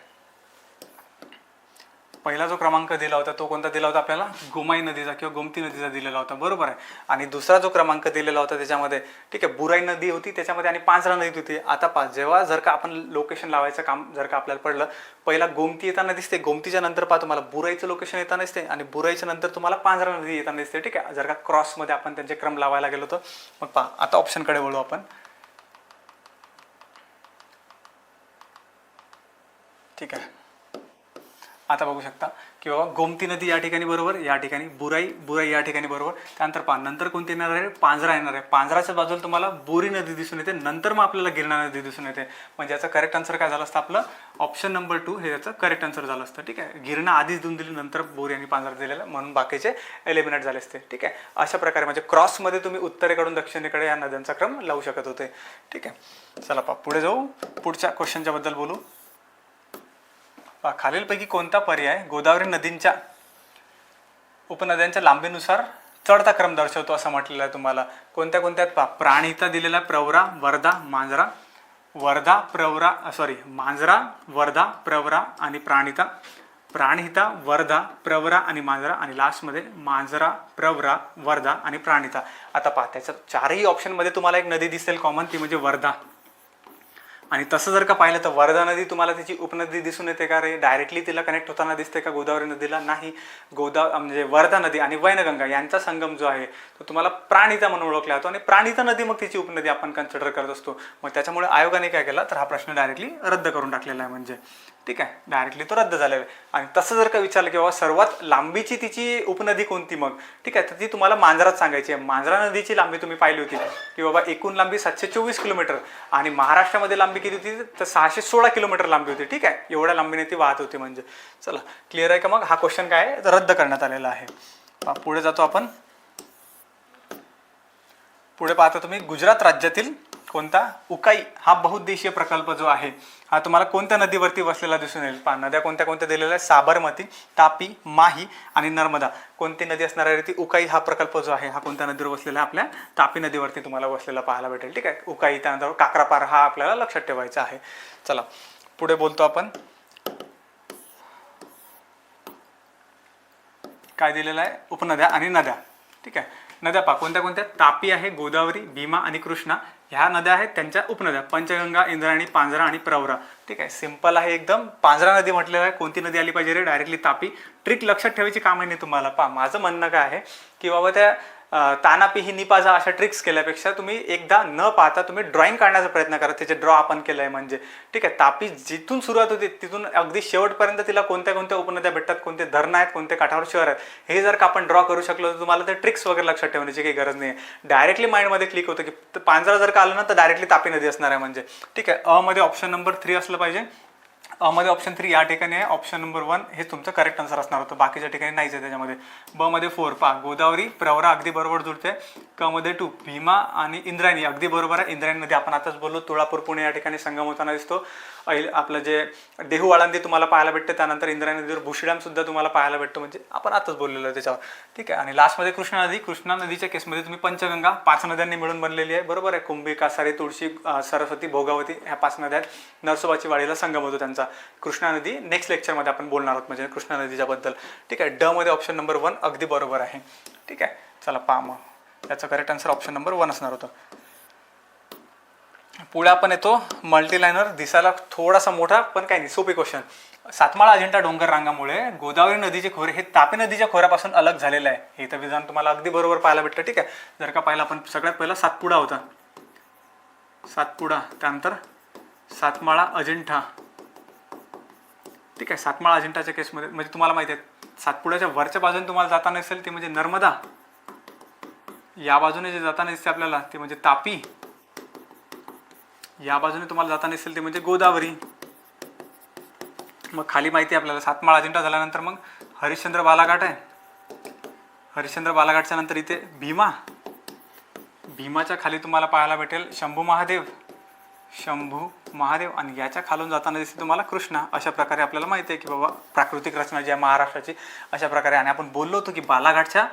पहिला जो क्रमांक दिला होता तो कोणता दिला होता आपल्याला? गोमाई नदीचा किंवा गोमती नदीचा दिलेला होता, बरोबर आहे. आणि दुसरा जो क्रमांक दिलेला होता त्याच्यामध्ये, ठीक आहे, बुराई नदी होती त्याच्यामध्ये, आणि पांझरा नदी होती. आता जेव्हा जर का आपण लोकेशन लावायचं काम जर का आपल्याला पडलं, पहिला गोमती येताना दिसते, गोमतीच्या नंतर तुम्हाला बुराईचं लोकेशन येताना दिसते, आणि बुराईच्या नंतर तुम्हाला पांझरा नदी येताना दिसते. ठीक आहे, जर का क्रॉसमध्ये आपण त्यांचे क्रम लावायला गेलो तर मग पहा आता ऑप्शनकडे वळू आपण. ठीक आहे, आता बघू शकता की बाबा गोमती नदी या ठिकाणी बरोबर, या ठिकाणी बुराई या ठिकाणी बरोबर. त्यानंतर नंतर कोणती येणार आहे, पांझरा येणार आहे. पांझराच्या बाजूला तुम्हाला बोरी नदी दिसून येते, नंतर मग आपल्याला गिरणा नदी दिसून येते. म्हणजे याचं करेक्ट आन्सर काय झालं असतं आपलं, ऑप्शन नंबर 2 हे याचं करेक्ट आन्सर झालं असतं. ठीक आहे, गिरणा आधीच देऊन दिली, नंतर बोरी आणि पांझरा दिलेलं, म्हणून बाकीचे एलिमिनेट झाले असते. ठीक आहे, अशा प्रकारे म्हणजे क्रॉसमध्ये तुम्ही उत्तरेकडून दक्षिणेकडे या नद्यांचा क्रम लावू शकत होते. ठीक आहे, चला पुढे जाऊ, पुढच्या क्वेश्चनच्या बद्दल बोलू. खालीलपैकी कोणता पर्याय गोदावरी नदींच्या उपनद्यांच्या लांबीनुसार चढता क्रम दर्शवतो असं म्हटलेलं आहे तुम्हाला. कोणत्या कोणत्या प्राणहिता दिलेला आहे, प्रवरा, वर्धा, मांजरा, मांजरा, वर्धा, प्रवरा आणि प्राणहिता, वर्धा, प्रवरा आणि मांजरा, आणि लास्टमध्ये मांजरा, प्रवरा, वर्धा आणि प्राणहिता. आता त्याच्या चारही ऑप्शनमध्ये तुम्हाला एक नदी दिसेल कॉमन, ती म्हणजे वर्धा. आणि तसं जर का पाहिलं तर वर्धा नदी तुम्हाला तिची उपनदी दिसून येते का रे, डायरेक्टली तिला कनेक्ट होताना दिसते का गोदावरी नदीला, नाही. म्हणजे वर्धा नदी आणि वैनगंगा यांचा संगम जो आहे तो तुम्हाला प्राणहिता म्हणून ओळखला जातो, आणि प्राणहिता नदी मग तिची उपनदी आपण कन्सिडर करत असतो. मग त्याच्यामुळे आयोगाने काय केलं तर हा प्रश्न डायरेक्टली रद्द करून टाकलेला आहे. म्हणजे ठीक आहे, डायरेक्टली तो रद्द झालेला आहे. आणि तसं जर का विचारलं की बाबा सर्वात लांबीची तिची उपनदी कोणती मग, ठीक आहे, तर ती तुम्हाला मांजरात सांगायची आहे. मांजरा नदीची लांबी तुम्ही पाहिली होती की बाबा एकूण लांबी 724 किलोमीटर, आणि महाराष्ट्रामध्ये लांबी किती होती तर 616 किलोमीटर लांबी होती. ठीक आहे, एवढ्या लांबीने ती वाहत होती. म्हणजे चला क्लिअर आहे का, मग हा क्वेश्चन काय आहे तर रद्द करण्यात आलेला आहे. पुढे जातो आपण. पुढे पाहता तुम्ही, गुजरात राज्यातील कोणता उकाई हा बहुउद्देशीय प्रकल्प जो आहे हा तुम्हाला कोणत्या नदीवरती वसलेला दिसून येईल. नद्या कोणत्या कोणत्या दिलेल्या आहेत, साबरमती, तापी, माही आणि नर्मदा. कोणती नदी असणार आहे ती उकाई हा प्रकल्प जो आहे हा कोणत्या नदीवर वसलेला आहे, आपल्या तापी नदीवरती तुम्हाला वसलेला पाहायला भेटेल. ठीक आहे, उकाई, त्यानंतर काकरापार हा आपल्याला लक्षात ठेवायचा आहे. चला पुढे बोलतो आपण. काय दिलेलं आहे, उपनद्या आणि नद्या. ठीक आहे, नद्या कोणत्या कोणत्या, तापी आहे, गोदावरी, भीमा आणि कृष्णा ह्या नद्या आहेत, त्यांच्या उपनद्या पंचगंगा, इंद्रायणी, पांझरा आणि प्रवरा. ठीक आहे, सिंपल आहे एकदम. पांझरा नदी म्हटलेलं आहे, कोणती नदी आली पाहिजे रे, डायरेक्टली तापी. ट्रिक लक्षात ठेवायची काम नाही तुम्हाला. माझं म्हणणं काय आहे की बाबा त्या तानापी ही निपाजा अशा ट्रिक्स केल्यापेक्षा तुम्ही एकदा न पाहता तुम्ही ड्रॉइंग काढण्याचा प्रयत्न करा, त्याचे ड्रॉ आपण केलंय म्हणजे. ठीक आहे, तापी जिथून सुरुवात होते तिथून अगदी शेवटपर्यंत तिला कोणत्या कोणत्या उपनद्या भेटतात, कोणते धरणं आहेत, कोणते काठावर शहर आहेत, हे जर का आपण ड्रॉ करू शकलो तर तुम्हाला ते ट्रिक्स वगैरे लक्षात ठेवण्याची काही गरज नाही. डायरेक्टली माइंडमध्ये क्लिक होतं की पांजरा जर का आलं ना तर डायरेक्टली तापी नदी असणार आहे म्हणजे. ठीक आहे, अ मध्ये ऑप्शन नंबर 3 असलं पाहिजे. मध्ये ऑप्शन 3 या ठिकाणी आहे, ऑप्शन नंबर 1 हे तुमचं करेक्ट आन्सर असणार होतं, बाकीच्या ठिकाणी नाहीच आहे त्याच्यामध्ये. ब मध्ये 4 गोदावरी, प्रवरा अगदी बरोबर जुळते. क मध्ये 2 भीमा आणि इंद्रायणी अगदी बरोबर आहे. इंद्रायणी नदी आपण आताच बोललो, तुळापूर पुणे या ठिकाणी संगम होताना दिसतो. आपलं जे देहू आळंदी तुम्हाला पाहायला भेटते, त्यानंतर इंद्रायणी नदीवर भुशी सुद्धा तुम्हाला पाहायला भेटतो, म्हणजे आपण आताच बोललेलो आहे त्याच्यावर. ठीक आहे, आणि लास्टमध्ये कृष्णा नदी. कृष्णा नदीच्या केसमध्ये तुम्ही पंचगंगा 5 नद्यांनी मिळून बनलेली आहे, बरोबर आहे. कुंभी, कासारी, तुळशी, सरस्वती, भोगावती ह्या 5 नद्या आहेत. नरसोबाची वाडीला संगम होतो त्यांचा. कृष्णा नदी नेक्स्ट लेक्चरमध्ये आपण बोलणार आहोत म्हणजे कृष्णा नदीच्या बद्दल. ठीक आहे, ड मध्ये ऑप्शन नंबर 1 अगदी बरोबर आहे. ठीक आहे, चला पहा मग याचा करेक्ट आन्सर ऑप्शन नंबर 1 असणार होतं. पुढे आपण येतो मल्टीलायनर, दिसायला थोडासा मोठा पण काही नाही, सोपी क्वेश्चन. सातमाळा अजिंठा डोंगर रांगामुळे गोदावरी नदीचे खोरे हे तापी नदीच्या खोऱ्यापासून अलग झालेलं आहे. हे तर विधान तुम्हाला अगदी बरोबर पाहायला भेटतं. ठीक आहे, जर का पाहिलं आपण सगळ्यात पहिला सातपुडा होता, सातपुडा, त्यानंतर सातमाळा अजिंठा. ठीक आहे, सातमाळा अजिंठाच्या केसमध्ये म्हणजे तुम्हाला माहिती आहे सातपुड्याच्या वरच्या बाजूने तुम्हाला जाताना दिसेल ते म्हणजे नर्मदा, या बाजूने जे जाताना दिसते आपल्याला ते म्हणजे तापी, या बाजूने तुम्हाला जाताना दिसेल ते म्हणजे गोदावरी. मग खाली माहिती आहे आपल्याला सातमाळा अजिंठा झाल्यानंतर मग हरिश्चंद्र बालाघाट आहे. हरिश्चंद्र बालाघाटच्या नंतर इथे भीमा, भीमाच्या खाली तुम्हाला पाहायला भेटेल शंभू महादेव, शंभू महादेव, आणि याच्या खालून जाताना दिसते तुम्हाला कृष्णा. अशा प्रकारे आपल्याला माहिती आहे की बाबा प्राकृतिक रचना जी आहे महाराष्ट्राची अशा प्रकारे. आणि आपण बोललो होतो की बालाघाटच्या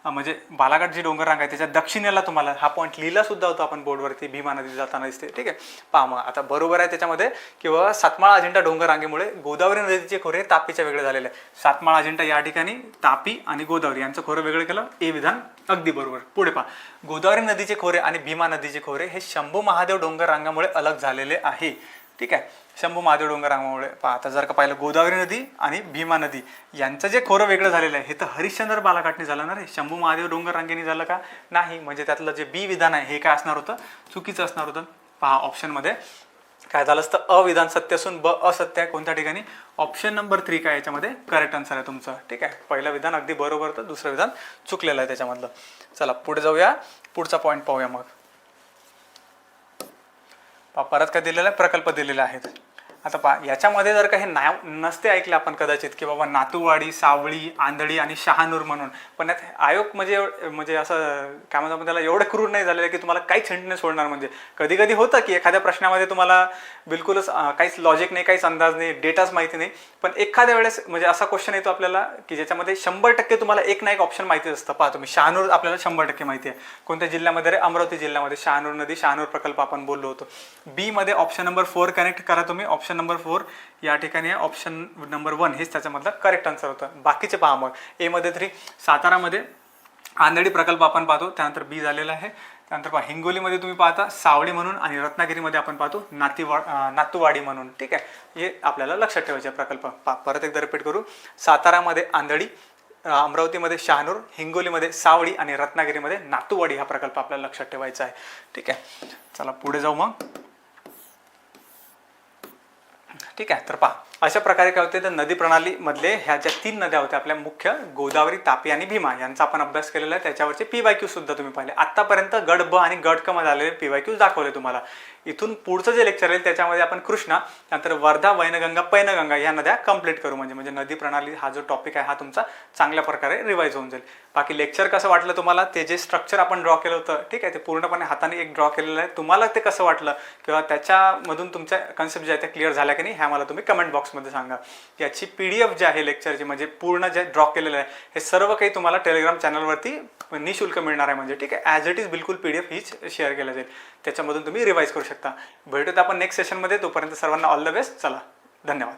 म्हणजे बालाघाट जी डोंगर रांग आहे त्याच्या दक्षिणेला तुम्हाला हा पॉईंट लिहिला सुद्धा होता आपण बोर्डवरती, भीमा नदी जाताना दिसते. ठीक आहे, पहा मग आता बरोबर आहे त्याच्यामध्ये की बाबा सातमाळा अजिंठा डोंगर रांगेमुळे गोदावरी नदीचे खोरे तापीच्या वेगळे झालेले आहे. सातमाळा अजिंठा या ठिकाणी तापी आणि गोदावरी यांचं खोरं वेगळं केलं, ए विधान अगदी बरोबर. पुढे पहा, गोदावरी नदीचे खोरे आणि भीमा नदीचे खोरे हे शंभू महादेव डोंगर रांगामुळे अलग झालेले आहे. ठीक आहे, शंभू महादेव डोंगर रांगामुळे. पहा आता जर का पाहिलं गोदावरी नदी आणि भीमा नदी यांचं जे खोरं वेगळं झालेलं आहे हे तर हरिश्चंद्र बालाघाटने झालं ना रे, शंभू महादेव डोंगर रांगेने झालं का नाही. म्हणजे त्यातलं जे बी विधान आहे हे काय असणार होतं, चुकीचं असणार होतं. पहा ऑप्शनमध्ये काय झालं असतं अविधान सत्य असून ब असत्य आहे कोणत्या ठिकाणी ऑप्शन नंबर 3 काय याच्यामध्ये करेक्ट आन्सर आहे तुमचं. ठीक आहे, पहिलं विधान अगदी बरोबर तर दुसरं विधान चुकलेलं आहे त्याच्यामधलं. चला पुढे जाऊया, पुढचा पॉईंट पाहूया. मग परत काय दिलेलं आहे, प्रकल्प दिलेले आहेत. आता याच्यामध्ये जर काही नाव नसते ऐकले आपण कदाचित की बाबा नातूवाडी, सावळी, आंधळी आणि शहानूर म्हणून, पण यात आयोग म्हणजे असं काय म्हणतो आपण त्याला, एवढं क्रूर नाही झालेलं की तुम्हाला काहीच हिंट नाही सोडणार. म्हणजे कधी कधी होतं की एखाद्या प्रश्नामध्ये तुम्हाला बिलकुलच काहीच लॉजिक नाही, काहीच अंदाज नाही, डेटाच माहिती नाही, पण एखाद्या वेळेस म्हणजे असा क्वेश्चन येतो आपल्याला की ज्याच्यामध्ये 100% तुम्हाला एक ना एक ऑप्शन माहिती असतं. पहा तुम्ही, शहानूर आपल्याला 100% माहिती आहे. कोणत्या जिल्ह्यामध्ये रे, अमरावती जिल्ह्यामध्ये शहानूर नदी, शहानूर प्रकल्प आपण बोललो होतो. बी मध्ये ऑप्शन नंबर 4 कनेक्ट करा तुम्ही. ऑप्शन नंबर 4 या ठिकाणी ऑप्शन नंबर 1 हेच त्याच्यामधलं करेक्ट आन्सर होतं. बाकीचे पहा मग, ए मध्ये 3 सातारामध्ये आंधळी प्रकल्प आपण पाहतो, त्यानंतर बी झालेला आहे. त्यानंतर पहा हिंगोलीमध्ये तुम्ही पाहता सावळी म्हणून, आणि रत्नागिरीमध्ये आपण पाहतो नातूवाडी म्हणून. ठीक आहे, हे आपल्याला लक्षात ठेवायचे प्रकल्प. परत एकदा रिपीट करू, सातारामध्ये आंधळी, अमरावतीमध्ये शहानूर, हिंगोलीमध्ये सावळी आणि रत्नागिरीमध्ये नातूवाडी हा प्रकल्प आपल्याला लक्षात ठेवायचा आहे. ठीक आहे, चला पुढे जाऊ मग. ठीक आहे, तर पहा अशा प्रकारे काय होते, तर नदी प्रणालीमधले ह्या ज्या 3 नद्या होत्या आपल्या मुख्य, गोदावरी, तापी आणि भीमा, यांचा आपण अभ्यास केलेला आहे. त्याच्यावरचे PYQ सुद्धा तुम्ही पाहिले. आतापर्यंत गट ब आणि गट क मध्ये आलेले PYQ दाखवले तुम्हाला. इथून पुढचं जे लेक्चर आहे त्याच्यामध्ये आपण कृष्णा, त्यानंतर वर्धा, वैनगंगा, पैनगंगा या नद्या कंप्लीट करू. म्हणजे नदी प्रणाली हा जो टॉपिक आहे हा तुमचा चांगल्या प्रकारे रिवाईज होऊन जाईल. बाकी लेक्चर कसं वाटलं तुम्हाला, ते जे स्ट्रक्चर आपण ड्रॉ केलं होतं, ठीक आहे, ते पूर्णपणे हाताने एक ड्रॉ केलेलं आहे. तुम्हाला ते कसं वाटलं किंवा त्याच्यामधून तुमच्या कन्सेप्ट जे आहे ते क्लिअर झाल्या की नाही, ह्या मला तुम्ही कमेंट बॉक्समध्ये सांगा. याची PDF जी आहे लेक्चरची, म्हणजे पूर्ण जे ड्रॉ केलेलं आहे, हे सर्व काही तुम्हाला टेलिग्राम चॅनलवरती निःशुल्क मिळणार आहे. म्हणजे ठीक आहे, ॲज इट इज बिलकुल PDF हीच शेअर केलं जाईल. त्याच्यामधून तुम्ही रिवाईज करू शकता. भेटूत आपण नेक्स्ट सेशनमध्ये. तोपर्यंत सर्वांना ऑल द बेस्ट. चला, धन्यवाद.